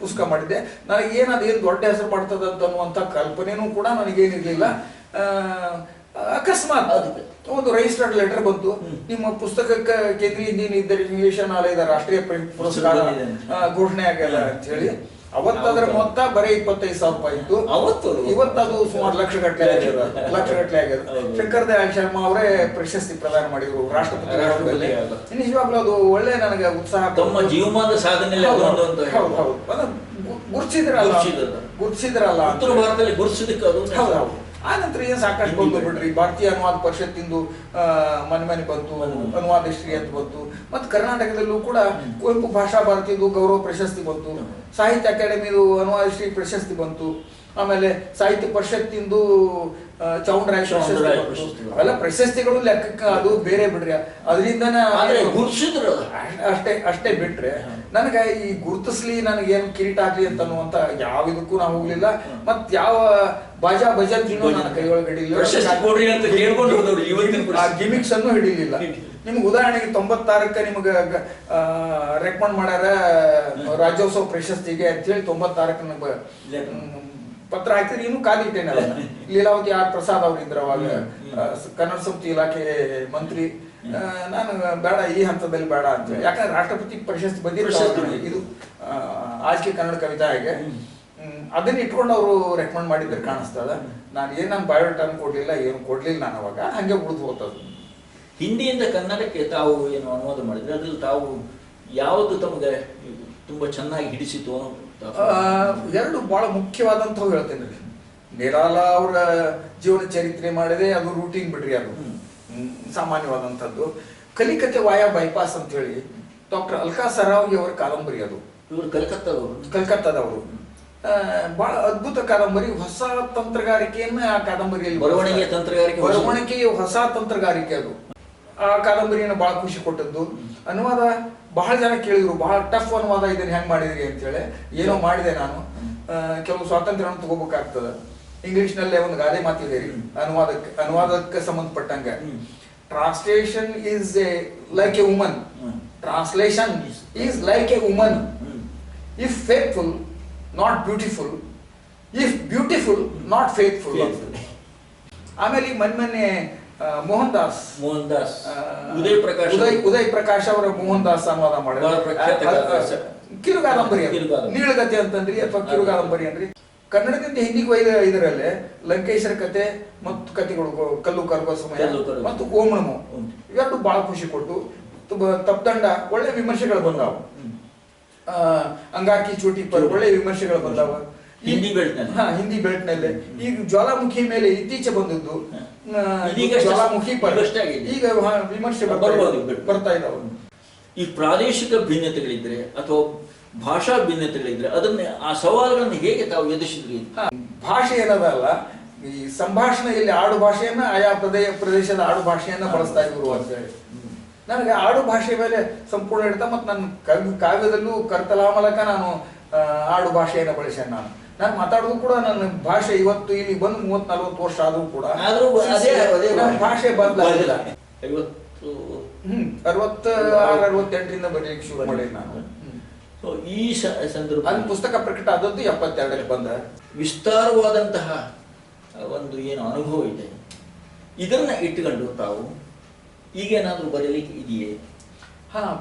ಪುಸ್ತಕ ಮಾಡಿದ್ದೆ. ನನಗೆ ಏನ್ ದೊಡ್ಡ ಹೆಸರು ಮಾಡ್ತದ ಅಂತ ಅನ್ನುವಂತ ಕಲ್ಪನೆನೂ ಕೂಡ ನನಗೇನಿರ್ಲಿಲ್ಲ. ಅಕಸ್ಮಾತ್ ಒಂದು ರಿಜಿಸ್ಟರ್ಡ್ ಲೆಟರ್ ಬಂತು, ನಿಮ್ಮ ಪುಸ್ತಕಕ್ಕೆ ಕೇಂದ್ರೀಯ ಹಿಂದಿ ನಿರ್ದೇಶನಾಲಯದ ರಾಷ್ಟ್ರೀಯ ಪುರಸ್ಕಾರ ಘೋಷಣೆ ಆಗ್ಯದ ಅಂತ ಹೇಳಿ. ಅವತ್ತದ್ರ ಮೊತ್ತ ಬರೀ 25,000 ರೂಪಾಯಿ ಇತ್ತು. ಇವತ್ತದು ಸುಮಾರು ಲಕ್ಷಗಟ್ಟಲೆ ಆಗ್ಯದ. ಶಂಕರ್ ದಯಾಳ್ ಶರ್ಮಾ ಅವರೇ ಪ್ರಶಸ್ತಿ ಪ್ರದಾನ ಮಾಡಿದ್ರು ರಾಷ್ಟ್ರಪತಿ. ನಿಜವಾಗ್ಲೂ ಅದು ಒಳ್ಳೆ ನನಗೆ ಉತ್ಸಾಹ. ಜೀವಮಾನದ ಸಾಧನೆ ಗುರ್ತಿಸಿದ್ರಲ್ಲ ಉತ್ತರ ಭಾರತದಲ್ಲಿ ಗುರ್ತಿಸಿದಕ್ಕೆ. ಹೌದು. ಆ ನಂತರ ಏನ್ ಸಾಕಷ್ಟು ಬಂದು ಬಿಡ್ರಿ, ಭಾರತೀಯ ಅನುವಾದ ಪರಿಷತ್ತಿಂದು ಮನೆ ಬಂತು, ಅನುವಾದ ಶ್ರೀ ಅಂತ ಬಂತು. ಮತ್ತು ಕರ್ನಾಟಕದಲ್ಲೂ ಕೂಡ ಕುವೆಂಪು ಭಾಷಾ ಭಾರತಿದು ಗೌರವ ಪ್ರಶಸ್ತಿ ಬಂತು, ಸಾಹಿತ್ಯ ಅಕಾಡೆಮಿದು ಅನುವಾದ ಶ್ರೀ ಪ್ರಶಸ್ತಿ ಬಂತು. ಆಮೇಲೆ ಸಾಹಿತ್ಯ ಪರಿಷತ್ತಿಂದು ಚೌಂಡರಾಯ ಪ್ರಶಸ್ತಿ ಬಂತು. ಅವೆಲ್ಲ ಪ್ರಶಸ್ತಿಗಳು ಲೆಕ್ಕಕ್ಕೆ ಅದು ಬೇರೆ ಬಿಡ್ರಿ. ಅದರಿಂದನೇ ಅಷ್ಟೇ ಬಿಟ್ರೆ ನನಗೆ ಈ ಗುರುತಿಸ್ಲಿ, ನನಗೇನು ಕಿರೀಟ ಆಗ್ಲಿ ಅಂತ ಅನ್ನುವಂತ ಯಾವ ಇದಕ್ಕೂ ನಾವು ಹೋಗ್ಲಿಲ್ಲ. ಮತ್ ಯಾವ ಬಾಜಾ ಭಜನ್ ನನ್ನ ಕೈ ಒಳಗೆ ಗಿಮಿಕ್ಸ್ ಅನ್ನು ಹಿಡಿಲಿಲ್ಲ. ನಿಮ್ಗೆ ಉದಾಹರಣೆಗೆ 96ಕ್ಕೆ ನಿಮ್ಗೆ ರೆಕಮೆಂಡ್ ಮಾಡ್ಯಾರ ರಾಜ್ಯೋತ್ಸವ ಪ್ರಶಸ್ತಿಗೆ ಅಂತ ಹೇಳಿ 96ಕ್ಕೆ ನಮ್ಗೆ ಪತ್ರ ಹಾಕಿದ್ರೆ ಇನ್ನೂ ಕಾದಿಟ್ಟೇನೆ. ಲೀಲಾವತಿ ಆರ್ ಪ್ರಸಾದ್ ಅವರಿದ್ರು ಅವಾಗ ಕನ್ನಡ ಸಂಸ್ಕೃತಿ ಇಲಾಖೆ ಮಂತ್ರಿ. ನಾನು ಬೇಡ, ಈ ಹಂತದಲ್ಲಿ ಬೇಡ ಅಂತ ಹೇಳಿ. ಯಾಕಂದ್ರೆ ರಾಷ್ಟ್ರಪತಿ ಪ್ರಶಸ್ತಿ ಬಂದಿರೋ ಇದು ಆಜ್ಗೆ ಕನ್ನಡ ಕವಿತಾ ಹಾಗೆ ಅದನ್ನ ಇಟ್ಕೊಂಡು ಅವರು ರೆಕಮೆಂಡ್ ಮಾಡಿದ್ರೆ ಕಾಣಿಸ್ತದ. ನಾನು ಬಯೋಡಾಟಾ ಕೊಡ್ಲಿಲ್ಲ, ಏನು ಕೊಡ್ಲಿಲ್ಲ ನಾನು ಅವಾಗ. ಹಂಗೆ ಉಳಿದು ಹೋಗ್ತದ. ಹಿಂದಿಯಿಂದ ಕನ್ನಡಕ್ಕೆ ತಾವು ಏನು ಅನುವಾದ ಮಾಡಿದ್ರೆ ಅದ್ರಲ್ಲಿ ತಾವು ಯಾವುದು ತಮಗೆ ತುಂಬಾ ಚೆನ್ನಾಗಿ ಹಿಡಿಸಿತು? ಎರಡು ಬಹಳ ಮುಖ್ಯವಾದಂಥವು ಹೇಳ್ತೇನೆ. ನಿರಾಲ ಅವರ ಜೀವನ ಚರಿತ್ರೆ ಮಾಡಿದೆ, ಅದು ರೂಟೀನ್ ಬಿಡ್ರಿ, ಅದು ಸಾಮಾನ್ಯವಾದಂಥದ್ದು. ಕಲಿಕತೆ ವಾಯಾ ಬೈಪಾಸ್ ಅಂತ ಹೇಳಿ ಡಾಕ್ಟರ್ ಅಲ್ಕಾ ಸರಾವಗಿ ಅವರ ಕಾದಂಬರಿ ಅದು. ಇವರು ಕಲ್ಕತ್ತಾದವರು. ಬಹಳ ಅದ್ಭುತ ಕಾದಂಬರಿ. ಹೊಸ ತಂತ್ರಗಾರಿಕೆಯನ್ನ ಆ ಕಾದಂಬರಿಯಲ್ಲಿ, ಬರವಣಿಗೆಯ ಹೊಸ ತಂತ್ರಗಾರಿಕೆ ಅದು. ಆ ಕಾದಂಬರಿಯನ್ನು ಬಹಳ ಖುಷಿ ಕೊಟ್ಟದ್ದು. ಅನುವಾದ ಬಹಳ ಜನ ಕೇಳಿದ್ರು, ಬಹಳ ಟಫ್ ಅನುವಾದ, ಇದನ್ನ ಹೆಂಗ್ ಮಾಡಿದ್ರಿ ಅಂತ ಹೇಳಿ. ಏನೋ ಮಾಡಿದೆ ನಾನು. ಕೆಲವು ಸ್ವಾತಂತ್ರ್ಯವನ್ನು ತಗೋಬೇಕಾಗ್ತದೆ. ಇಂಗ್ಲಿಷ್ ನಲ್ಲೇ ಒಂದು ಗಾದೆ ಮಾತಿದೆ ರೀ ಅನುವಾದಕ್ಕೆ ಸಂಬಂಧಪಟ್ಟಂಗ. Translation is like a woman, translation is like a woman. If faithful not beautiful, if beautiful not faithful. ಆಮೇಲೆ ಮೊನ್ನೆ ಮೋಹನ್ ದಾಸ್ ಉದಯ್ ಪ್ರಕಾಶ್ ಅವರ ಮೋಹನ್ ದಾಸ್ ಅನುವಾದ ಮಾಡಿದ ಕಿರುಕಾದಂಬರಿ, ನೀಳಗತೆ ಅಂತಂದ್ರಿ ಅಥವಾ ಕಿರುಕಾದಂಬರಿ ಅಂದ್ರಿ. ಕನ್ನಡದಿಂದ ಹಿಂದಿಗೆ ಇದರಲ್ಲೇ ಲಂಕೇಶ್ವರ ಕತೆ ಮತ್ತು ಕಥೆಗಳು, ಕಲ್ಲು ಕರಗುವ ಸಮಯ ಮತ್ತು ಓಮಣಮು, ಇವೆರಡು ಬಹಳ ಖುಷಿ ಕೊಟ್ಟು. ತಪ್ಪದಂಡ ಒಳ್ಳೆ ವಿಮರ್ಶೆಗಳು ಬಂದಾವ. ಅಂಗಾಕಿ ಚೋಟಿ ಪರ್ ಒಳ್ಳೆ ವಿಮರ್ಶೆಗಳು ಬಂದಾವ ಹಿಂದಿ ಬೆಲ್ಟ್ ನಲ್ಲಿ. ಈಗ ಜ್ವಾಲಾಮುಖಿ ಮೇಲೆ ಇತ್ತೀಚೆ ಬಂದದ್ದು ಜ್ವಾಲಾಮುಖಿ ಪರ್, ಈಗ ವಿಮರ್ಶೆ ಬರ್ತಾ ಇದಾವೆ. ಈ ಪ್ರಾದೇಶಿಕ ಭಿನ್ನತೆಗಳಿದ್ರೆ ಅಥವಾ ಭಾಷಾ ಭಿನ್ನತೆಗಳಿದ್ರೆ ಅದನ್ನ, ಆ ಸವಾಲುಗಳನ್ನು ಹೇಗೆ ತಾವು ಎದುರಿಸಿದ್ರಿ? ಭಾಷೆ ಏನದಲ್ಲ, ಈ ಸಂಭಾಷಣೆಯಲ್ಲಿ ಆಡು ಭಾಷೆಯನ್ನ, ಆಯಾ ಪ್ರದೇಶದ ಆಡು ಭಾಷೆಯನ್ನ ಬಳಸ್ತಾ ಇದ್ರು ಅಂತ ಹೇಳಿ ನನಗೆ ಆಡು ಭಾಷೆ ಮೇಲೆ ಸಂಪೂರ್ಣ ಹಿಡಿತ. ಮತ್ತು ನನ್ನ ಕಾವ್ಯದಲ್ಲೂ ಕರ್ತಲಾಮಲಕ ನಾನು ಆಡು ಭಾಷೆಯನ್ನು ಬಳಸೇನೆ. ನಾನು ಮಾತಾಡೋದು ಕೂಡ ನನ್ನ ಭಾಷೆ ಇವತ್ತು ಇಲ್ಲಿ ಬಂದು 30-40 ವರ್ಷ ಆದ್ರೂ ಕೂಡ ಭಾಷೆ ಬದಲಾಗಿಲ್ಲ. 66-68ರಿಂದ ಬರೀಲಿಕ್ಕೆ ಶುರು ಮಾಡಿದೆ ನಾನು. ಈ ಸಂದರ್ಭ ಅಲ್ಲಿ ಪುಸ್ತಕ ಪ್ರಕಟ ಆದದ್ದು 72ಕ್ಕೆ ಬಂದ. ವಿಸ್ತಾರವಾದಂತಹ ಒಂದು ಏನು ಅನುಭವ ಇದೆ, ಇದನ್ನ ಇಟ್ಟುಕೊಂಡು ತಾವು ಈಗೇನಾದ್ರೂ ಬರೀಲಿಕ್ಕೆ ಇದೆಯೇ?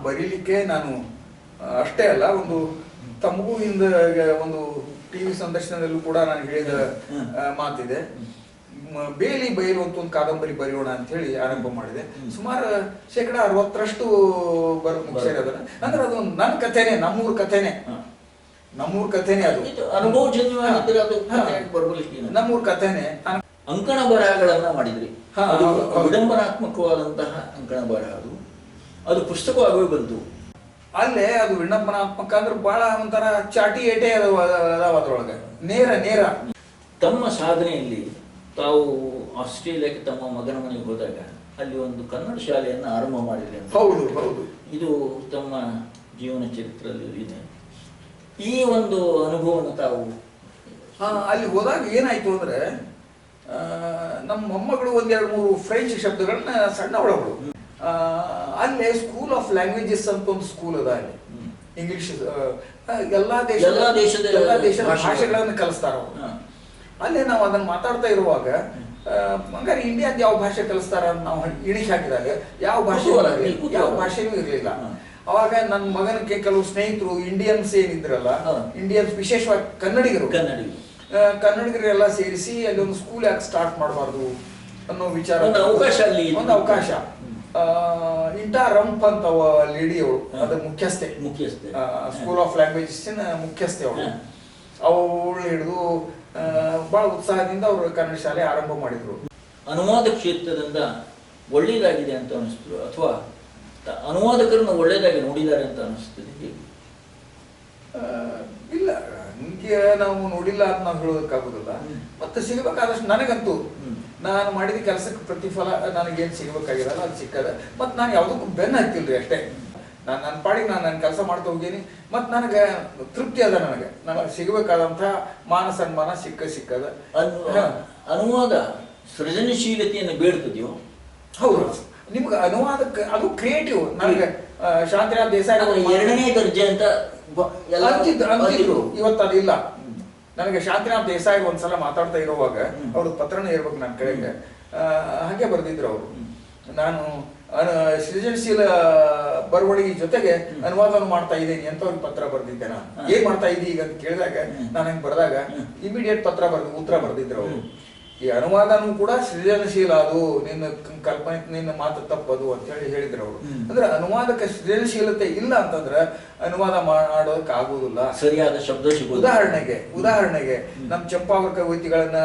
ಬರೀಲಿಕ್ಕೆ ನಾನು ಅಷ್ಟೇ ಅಲ್ಲ, ಒಂದು ತಮಗೂ ಇಂದ ಒಂದು ಟಿವಿ ಸಂದರ್ಶನದಲ್ಲೂ ಕೂಡ ನಾನು ಹೇಳಿದ ಮಾತಿದೆ. ಬೇಲಿ ಬಯಲು ಅಂತ ಒಂದು ಕಾದಂಬರಿ ಬರೆಯೋಣ ಅಂತ ಹೇಳಿ ಆರಂಭ ಮಾಡಿದೆ. ಸುಮಾರು 60% ಮುಗಿಸಿದೆ ಅದನ್ನ. ಅಂದ್ರೆ ಅದು ನನ್ನ ಕಥೆನೆ, ನಮ್ಮೂರ್ ಕಥೆನೆ ಅದು. ನಮ್ಮೂರ್ ಕಥೆನೆ. ಅಂಕಣ ಬರಹಗಳನ್ನ ಮಾಡಿದ್ರಿ, ವಿಡಂಬನಾತ್ಮಕವಾದಂತಹ ಅಂಕಣ ಬರಹ. ಅದು ಪುಸ್ತಕವಾಗಿ ಬಂತು. ಅಲ್ಲೇ ಅದು ವಿಡಂಬನಾತ್ಮಕ ಅಂದ್ರೆ ಬಹಳ ಒಂಥರ ಚಾಟಿ ಏಟೆ ಅದಾವ ಅದ್ರೊಳಗೆ, ನೇರ. ತಮ್ಮ ಸಾಧನೆಯಲ್ಲಿ ತಾವು ಆಸ್ಟ್ರೇಲಿಯಾಕ್ಕೆ ತಮ್ಮ ಮಗನ ಮನೆಗೆ ಹೋದಾಗ ಅಲ್ಲಿ ಒಂದು ಕನ್ನಡ ಶಾಲೆಯನ್ನು ಆರಂಭ ಮಾಡಿದೆ. ಹೌದು. ಇದು ತಮ್ಮ ಜೀವನ ಚರಿತ್ರೆಯಲ್ಲಿ ಇದೆ. ಈ ಒಂದು ಅನುಭವವನ್ನು ತಾವು ಅಲ್ಲಿ ಹೋದಾಗ ಏನಾಯ್ತು ಅಂದ್ರೆ, ನಮ್ಮ ಮೊಮ್ಮಗಳು 1-2-3 ಫ್ರೆಂಚ್ ಶಬ್ದಗಳನ್ನ ಸಣ್ಣ ಒಳಗಳು. ಅಲ್ಲೇ ಸ್ಕೂಲ್ ಆಫ್ ಲ್ಯಾಂಗ್ವೇಜಸ್ ಅಂತ ಒಂದು ಸ್ಕೂಲ್ ಅದ ಅಲ್ಲಿ. ಇಂಗ್ಲಿಷ್ ಎಲ್ಲಾ ದೇಶದ ಭಾಷೆಗಳನ್ನು ಕಲಿಸ್ತಾರ. ಅಲ್ಲೇ ನಾವು ಅದನ್ನ ಮಾತಾಡ್ತಾ ಇರುವಾಗ, ಹಂಗಾರೆ ಇಂಡಿಯಾದ ಯಾವ ಭಾಷೆ ಕಲಿಸ್ತಾರ ಅಂತ ನಾವು ಇಣಿಕೆ ಹಾಕಿದಾಗ ಯಾವ ಭಾಷೆನೂ ಇರ್ಲಿಲ್ಲ. ಅವಾಗ ನನ್ನ ಮಗನಿಗೆ ಕೆಲವು ಸ್ನೇಹಿತರು ಇಂಡಿಯನ್ಸ್ ಏನಿದ್ರಲ್ಲ, ಇಂಡಿಯನ್ಸ್ ವಿಶೇಷವಾಗಿ ಕನ್ನಡಿಗರೆಲ್ಲ ಸೇರಿಸಿ ಅಲ್ಲಿ ಒಂದು ಸ್ಕೂಲ್ ಯಾಕೆ ಸ್ಟಾರ್ಟ್ ಮಾಡಬಾರ್ದು ಅನ್ನೋ ವಿಚಾರ, ಒಂದು ಅವಕಾಶ. ಇಂಟಾ ರಂಪ್ ಅಂತ ಲೇಡಿ ಅವಳು, ಅದ್ರ ಮುಖ್ಯಸ್ಥೆ, ಸ್ಕೂಲ್ ಆಫ್ ಲ್ಯಾಂಗ್ವೇಜಸ್ ಮುಖ್ಯಸ್ಥೆ ಅವಳು ಹಿಡಿದು ಬಹಳ ಉತ್ಸಾಹದಿಂದ ಅವರು ಕನ್ನಡ ಶಾಲೆ ಆರಂಭ ಮಾಡಿದ್ರು. ಅನುವಾದ ಕ್ಷೇತ್ರದಿಂದ ಒಳ್ಳೆಯದಾಗಿದೆ ಅಂತ ಅನಿಸ್ತು, ಅಥವಾ ಅನುವಾದಕರನ್ನು ಒಳ್ಳೆಯದಾಗಿ ನೋಡಿದ್ದಾರೆ ಅಂತ ಅನಿಸ್ತದೆ? ಇಲ್ಲ, ನಿಮ್ಗೆ ನಾವು ನೋಡಿಲ್ಲ ಅಂತ ನಾವು ಹೇಳೋದಕ್ಕಾಗುದಿಲ್ಲ. ಮತ್ತೆ ಸಿಗಬೇಕಾದಷ್ಟು ನನಗಂತೂ ನಾನು ಮಾಡಿದ ಕೆಲಸಕ್ಕೆ ಪ್ರತಿಫಲ ನನಗೇನು ಸಿಗಬೇಕಾಗಿರಲ್ಲ, ಅದು ಸಿಕ್ಕದ. ಮತ್ತು ನಾನು ಯಾವುದಕ್ಕೂ ಬೆನ್ನು ಹತ್ತಿಲ್ರಿ ಅಷ್ಟೇ. ನಾನು ನನ್ನ ಪಾಡಿಗೆ ನನ್ನ ಕೆಲಸ ಮಾಡ್ತಾ ಹೋಗೀನಿ. ಮತ್ತು ನನಗೆ ತೃಪ್ತಿ ಅದ. ನನಗೆ ಸಿಗಬೇಕಾದಂಥ ಮಾನ ಸನ್ಮಾನ ಸಿಕ್ಕದ. ಅನುವಾದ ಸೃಜನಶೀಲತೆಯನ್ನು ಬೇಡ್ತದೆಯೋ? ಹೌದು, ನಿಮ್ಗೆ ಅನುವಾದಕ್ಕೆ ಅದು ಕ್ರಿಯೇಟಿವ್. ನನಗೆ ಶಾಂತಿನಾಥ್ ದೇಸಾಯಿ 2ನೇ ದರ್ಜೆ ಅಂತ ಅಂತಿದ್ರು, ಇವತ್ತು ಅದಿಲ್ಲ. ನನಗೆ ಶಾಂತಿನಾಥ್ ದೇಸಾಯಿ ಒಂದ್ಸಲ ಮಾತಾಡ್ತಾ ಇರುವಾಗ ಅವ್ರದ್ದು ಪತ್ರನೇ ಇರ್ಬೇಕು ನನ್ನ ಕಡೆಗೆ, ಹಾಗೆ ಬರ್ದಿದ್ರು ಅವರು. ನಾನು ಸೃಜನಶೀಲ ಬರವಣಿಗೆ ಜೊತೆಗೆ ಅನುವಾದನ ಮಾಡ್ತಾ ಇದ್ದೀನಿ ಅಂತ ಅವ್ರಿಗೆ ಪತ್ರ ಬರ್ದಿದ್ದೆ. ನಾನು ಏನ್ ಮಾಡ್ತಾ ಇದ್ದೀನಿ ಈಗ ಅಂತ ಕೇಳಿದಾಗ, ನಾನು ಹಂಗೆ ಬರೆದಾಗ ಇಮಿಡಿಯೇಟ್ ಉತ್ತರ ಬರ್ದಿದ್ರು ಅವರು. ಈ ಅನುವಾದನೂ ಕೂಡ ಸೃಜನಶೀಲ, ಅದು ನಿನ್ನ ಕಲ್ಪನೆ, ನಿನ್ನ ಮಾತು ತಪ್ಪದು ಅಂತ ಹೇಳಿ ಹೇಳಿದ್ರು ಅವರು. ಅಂದ್ರೆ ಅನುವಾದಕ್ಕೆ ಸೃಜನಶೀಲತೆ ಇಲ್ಲ ಅಂತಂದ್ರೆ ಅನುವಾದ ಮಾಡೋದಕ್ಕೆ ಆಗುವುದಿಲ್ಲ, ಸರಿಯಾದ ಶಬ್ದ ಸಿಗುವುದು. ಉದಾಹರಣೆಗೆ ನಮ್ಮ ಚಂಪಾವರ ಕವಿತೆಗಳನ್ನ,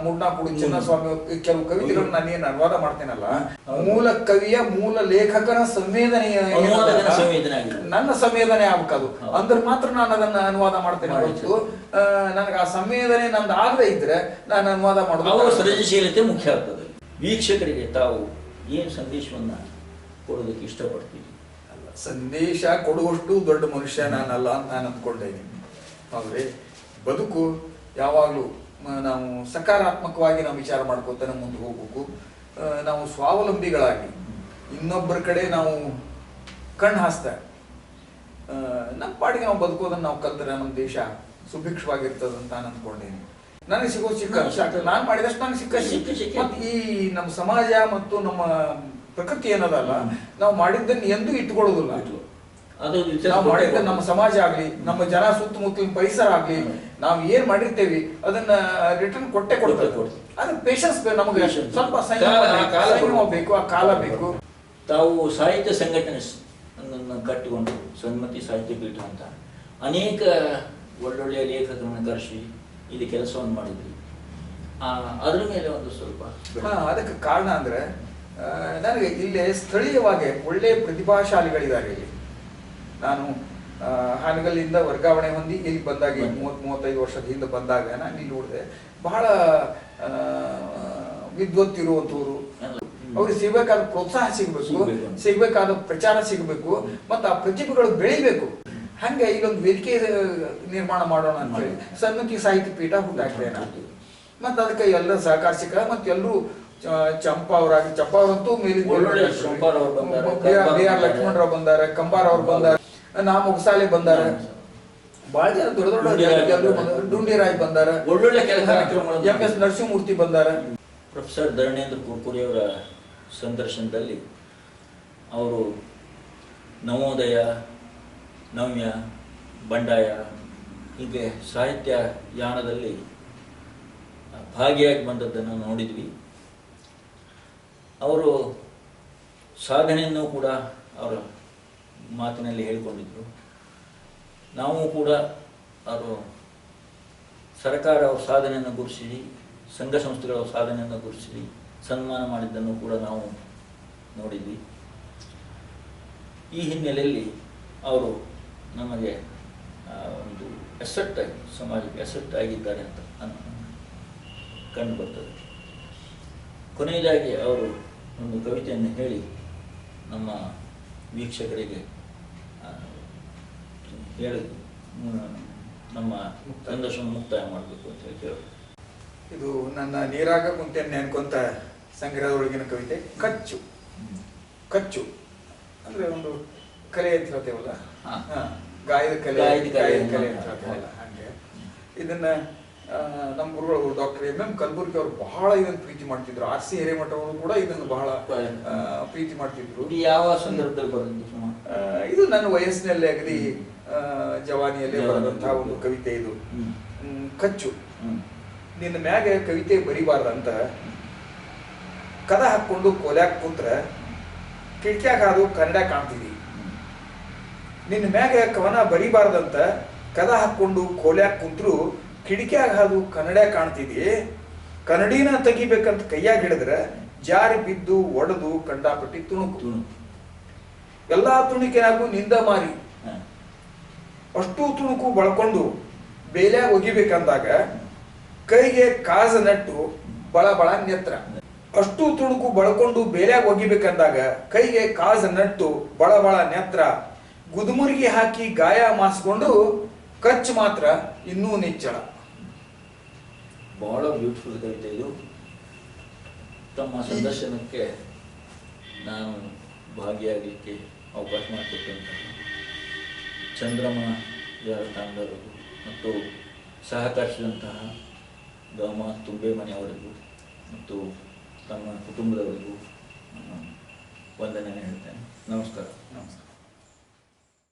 ಮುಡ್ನಾಕುಡಿ ಚಿನ್ನಸ್ವಾಮಿ ಕೆಲವು ಕವಿತೆಗಳನ್ನ ನಾನೇನು ಅನುವಾದ ಮಾಡ್ತೇನಲ್ಲ, ಮೂಲ ಕವಿಯ ಮೂಲ ಲೇಖಕನ ಸಂವೇದನೆಯ ನನ್ನ ಸಂವೇದನೆ ಆಗ್ಬೇಕದು, ಅಂದ್ರೆ ಮಾತ್ರ ನಾನು ಅದನ್ನ ಅನುವಾದ ಮಾಡ್ತೇನೆ ಹೊರತು ನನಗೆ ಆ ಸಂವೇದನೆ ನಂದು ಆಗದೆ ಇದ್ರೆ ನಾನು ಅನುವಾದ ಮಾಡೋದು. ಸೃಜನಶೀಲತೆ ಮುಖ್ಯ ಆಗ್ತದೆ. ವೀಕ್ಷಕರಿಗೆ ತಾವು ಏನು ಸಂದೇಶವನ್ನ ಕೊಡೋದಕ್ಕೆ ಇಷ್ಟಪಡ್ತೀವಿ? ಸಂದೇಶ ಕೊಡುವಷ್ಟು ದೊಡ್ಡ ಮನುಷ್ಯ ನಾನಲ್ಲ ಅಂತ ನಾನು ಅಂದ್ಕೊಂಡೇನೆ. ಹೌದ್ರಿ, ಬದುಕು ಯಾವಾಗಲೂ ನಾವು ಸಕಾರಾತ್ಮಕವಾಗಿ ನಾವು ವಿಚಾರ ಮಾಡ್ಕೋತಾನೆ ಮುಂದೆ ಹೋಗ್ಬೇಕು. ನಾವು ಸ್ವಾವಲಂಬಿಗಳಾಗಿ ಇನ್ನೊಬ್ಬರ ಕಡೆ ನಾವು ಕಣ್ಣು ಹಾಸ್ತಾ ನಮ್ಮ ಪಾಡಿಗೆ ನಾವು ಬದುಕೋದನ್ನ ನಾವು ಕಲ್ತರೆ ನಮ್ಮ ದೇಶ ಸುಭಿಕ್ಷವಾಗಿರ್ತದ ಅಂತ ನಾನು ಅಂದ್ಕೊಂಡೇನೆ. ನನಗೆ ಸಿಗೋ ಸಿಕ್ಕ ನಾನು ಮಾಡಿದಷ್ಟು ನನಗೆ ಸಿಕ್ಕ ಮತ್ತೆ ಈ ನಮ್ಮ ಸಮಾಜ ಮತ್ತು ನಮ್ಮ ಪ್ರಕೃತಿ ಏನದಲ್ಲ, ನಾವು ಮಾಡಿದ್ದನ್ನು ಎಂದೂ ಇಟ್ಕೊಳ್ಳೋದಿಲ್ಲ. ನಾವು ಮಾಡಿದ್ದ ನಮ್ಮ ಸಮಾಜ ಆಗ್ಲಿ, ನಮ್ಮ ಜನ ಸುತ್ತಮುತ್ತಲಿನ ಪರಿಸರ ಆಗ್ಲಿ, ನಾವು ಏನ್ ಮಾಡಿರ್ತೇವಿ ಅದನ್ನ ರಿಟರ್ನ್ ಕೊಟ್ಟೆ ಕೊಡ್ಬೇಕು. ಅದು ಪೇಷನ್ಸ್ ನಮಗೆ ಸ್ವಲ್ಪ ಸಂಯಮ ಬೇಕು, ಆ ಕಾಲ ಬೇಕು. ತಾವು ಸಾಹಿತ್ಯ ಸಂಘಟನೆ ಕಟ್ಟಿಕೊಂಡು ಸನ್ಮತಿ ಸಾಹಿತ್ಯ ಪೀಠ ಅಂತ ಅನೇಕ ಒಳ್ಳೊಳ್ಳೆಯ ಲೇಖಕರನ್ನು ಕರೆಸಿ ಇಲ್ಲಿ ಕೆಲಸವನ್ನು ಮಾಡಿದ್ರಿ. ಅದ್ರ ಮೇಲೆ ಒಂದು ಸ್ವಲ್ಪ ಅದಕ್ಕೆ ಕಾರಣ ಅಂದ್ರೆ ನನಗೆ ಇಲ್ಲಿ ಸ್ಥಳೀಯವಾಗಿ ಒಳ್ಳೆ ಪ್ರತಿಭಾಶಾಲಿಗಳಿದ್ದಾರೆ. ಇಲ್ಲಿ ನಾನು ಹಾನಗಲ್ಲಿಂದ ವರ್ಗಾವಣೆ ಹೊಂದಿ ಇಲ್ಲಿ ಬಂದಾಗ 30-35 ವರ್ಷದ ಹಿಂದೆ ಬಂದಾಗ ನಾನು ಇಲ್ಲಿ ನೋಡಿದೆ, ಬಹಳ ವಿದ್ವತ್ತಿರುವಂತವರು. ಅವ್ರಿಗೆ ಸಿಗಬೇಕಾದ ಪ್ರೋತ್ಸಾಹ ಸಿಗಬೇಕಾದ ಪ್ರಚಾರ ಸಿಗಬೇಕು, ಮತ್ತು ಆ ಪ್ರತಿಭೆಗಳು ಬೆಳಿಬೇಕು. ಹಂಗೆ ಇಲ್ಲೊಂದು ವೇದಿಕೆ ನಿರ್ಮಾಣ ಮಾಡೋಣ ಅಂತ ಹೇಳಿ ಸನ್ಮತಿ ಸಾಹಿತ್ಯ ಪೀಠ ಹುಟ್ಟಾಕ್ತೇನೆ ನಾನು. ಮತ್ತು ಅದಕ್ಕೆ ಎಲ್ಲ ಸಹಕಾರ ಸಿಕ್ಕ, ಮತ್ತು ಎಲ್ಲರೂ ಚಂಪಾ ಅವರಂತೂ ಮೇಲಿಂದ BR ಲಕ್ಷ್ಮಣರಾವ್ ಬಂದಾರೆ, ಕಂಬಾರ್ ಅವ್ರು ಬಂದಾರೆ, ನಾ ಮುಗಸಾಲೆ ಬಂದಾರೆ, ಬಹಳ ಜನ ದೊಡ್ಡ ದೊಡ್ಡ ಡುಂಡಿರಾಜ್ ಬಂದಾರೆ, MS ನರಸಿಂಹಮೂರ್ತಿ ಬಂದಾರೆ. ಪ್ರೊಫೆಸರ್ ಧರಣೇಂದ್ರ ಕುರ್ಕುರಿ ಅವರ ಸಂದರ್ಶನದಲ್ಲಿ ಅವರು ನವೋದಯ, ನವ್ಯ, ಬಂಡಾಯ ಹೀಗೆ ಸಾಹಿತ್ಯ ಯಾನದಲ್ಲಿ ಭಾಗಿಯಾಗಿ ಬಂದದ್ದನ್ನು ನೋಡಿದ್ವಿ. ಅವರು ಸಾಧನೆಯನ್ನು ಕೂಡ ಅವರ ಮಾತಿನಲ್ಲಿ ಹೇಳಿಕೊಂಡಿದ್ರು. ನಾವು ಕೂಡ ಅವರು ಸರ್ಕಾರ ಅವ್ರ ಸಾಧನೆಯನ್ನು ಗುರುತಿಸಿ, ಸಂಘ ಸಂಸ್ಥೆಗಳ ಸಾಧನೆಯನ್ನು ಗುರುತಿಸಿ ಸನ್ಮಾನ ಮಾಡಿದ್ದನ್ನು ಕೂಡ ನಾವು ನೋಡಿದ್ವಿ. ಈ ಹಿನ್ನೆಲೆಯಲ್ಲಿ ಅವರು ನಮಗೆ ಒಂದು ಎಸೆಟ್ ಆಗಿ, ಸಮಾಜಕ್ಕೆ ಎಸೆಟ್ ಆಗಿದ್ದಾರೆ ಅಂತ ಕಂಡು ಬರ್ತದೆ. ಕೊನೆಯದಾಗಿ ಅವರು ಒಂದು ಕವಿತೆಯನ್ನು ಹೇಳಿ ನಮ್ಮ ವೀಕ್ಷಕರಿಗೆ ಹೇಳಿ ನಮ್ಮ ಸಂದರ್ಶನ ಮುಕ್ತಾಯ ಮಾಡಬೇಕು ಅಂತ ಹೇಳಿ. ಇದು ನನ್ನ ನೀರಾಗ ಕುಂತೇನೆ ಅನ್ಕೊಂತ ಸಂಗ್ರಹದೊಳಗಿನ ಕವಿತೆ. ಕಚ್ಚು ಕಚ್ಚು ಅಂದ್ರೆ ಒಂದು ಕಲೆ ಅಂತ ಹೇಳ್ತೇವಲ್ಲ, ಗಾಯದ ಕಲೆ ಅಂತ ಹೇಳ್ತೇವಲ್ಲ, ಹಂಗೆ ಇದನ್ನ ನಮ್ಮ ಗುರುಗಳು ಡಾಕ್ಟರ್ MM ಕಲಬುರ್ಗಿ ಅವರು ಬಹಳ ಇದನ್ನು ಪ್ರೀತಿ ಮಾಡ್ತಿದ್ರು. RC ಹಿರೇಮಠ ಅವರು ಕೂಡ ಇದನ್ನು ಬಹಳ ಪ್ರೀತಿ ಮಾಡ್ತಿದ್ರು. ಯಾವ ಸಂದರ್ಭದಲ್ಲಿ ಬರೆದಿದ್ದು? ಇದು ನನ್ನ ವಯಸ್ಸಿನಲ್ಲಿ ಅಗದಿ ಜವಾನಿಯಲ್ಲೇ ಬರೆದಂತಹ ಒಂದು ಕವಿತೆ ಇದು. ಕಚ್ಚು. ನಿನ್ನ ಮ್ಯಾಗ ಕವಿತೆ ಬರಿಬಾರ್ದಂತ ಕದ ಹಾಕೊಂಡು ಕೋಲ್ಯಾಕ್ ಕುಂತ್ರ ಕಿಟಕ್ಯಾಗ ಹಾದು ಕನ್ನಡ ಕಾಣ್ತಿದಿ. ನಿನ್ನ ಮ್ಯಾಗ ಕವನ ಬರಿಬಾರ್ದಂತ ಕದ ಹಾಕೊಂಡು ಕೋಲ್ಯಾಕ್ ಕುಂತ್ರು ಕಿಟಕ್ಯಾಗ ಹಾದು ಕನ್ನಡ ಕಾಣ್ತಿದಿ. ಕನ್ನಡಿನ ತೆಗಿಬೇಕಂತ ಕೈಯಾಗ ಹಿಡಿದ್ರೆ ಜಾರಿ ಬಿದ್ದು ಒಡೆದು ಕಂಡಾಪಟ್ಟಿ ತುಣುಕು. ಎಲ್ಲಾ ತುಣುಕಿನಾಗೂ ನಿಂದ ಮಾರಿ ಅಷ್ಟು ತುಣುಕು ಬಳಕೊಂಡು ಬೇಲ್ಯಾಗ ಒಗಿಬೇಕಂದಾಗ ಕೈಗೆ ಕಾಜ ನಟ್ಟು ಬಳ ಬಳ ನೆತ್ರ. ಅಷ್ಟು ತುಣುಕು ಬಳಕೊಂಡು ಬೇಲ್ಯಾಗ ಒಗಿಬೇಕಂದಾಗ ಕೈಗೆ ಕಾಜ ನಟ್ಟು ಬಳ ಬಳ ನೆತ್ರ. ಗುದುಮುರುಗಿ ಹಾಕಿ ಗಾಯ ಮಾಸ್ಕೊಂಡು ಕಚ್ಚು ಮಾತ್ರ ಇನ್ನೂ ನಿಚ್ಚಳ. ಬಹಳ ಬ್ಯೂಟಿಫುಲ್ ಕವಿತೆ ಇದು. ತಮ್ಮ ಸಂದರ್ಶನಕ್ಕೆ ನಾನು ಭಾಗಿಯಾಗಲಿಕ್ಕೆ ಅವಕಾಶ ಮಾಡಿಕೊಟ್ಟಂತಹ ಚಂದ್ರಮ ತಂಡರು ಮತ್ತು ಸಹಕರಿಸಿದಂತಹ ಗಾಮ ತುಂಬೆ ಮನೆಯವರಿಗೂ ಮತ್ತು ತಮ್ಮ ಕುಟುಂಬದವರಿಗೂ ವಂದನೆ ಹೇಳ್ತೇನೆ. ನಮಸ್ಕಾರ.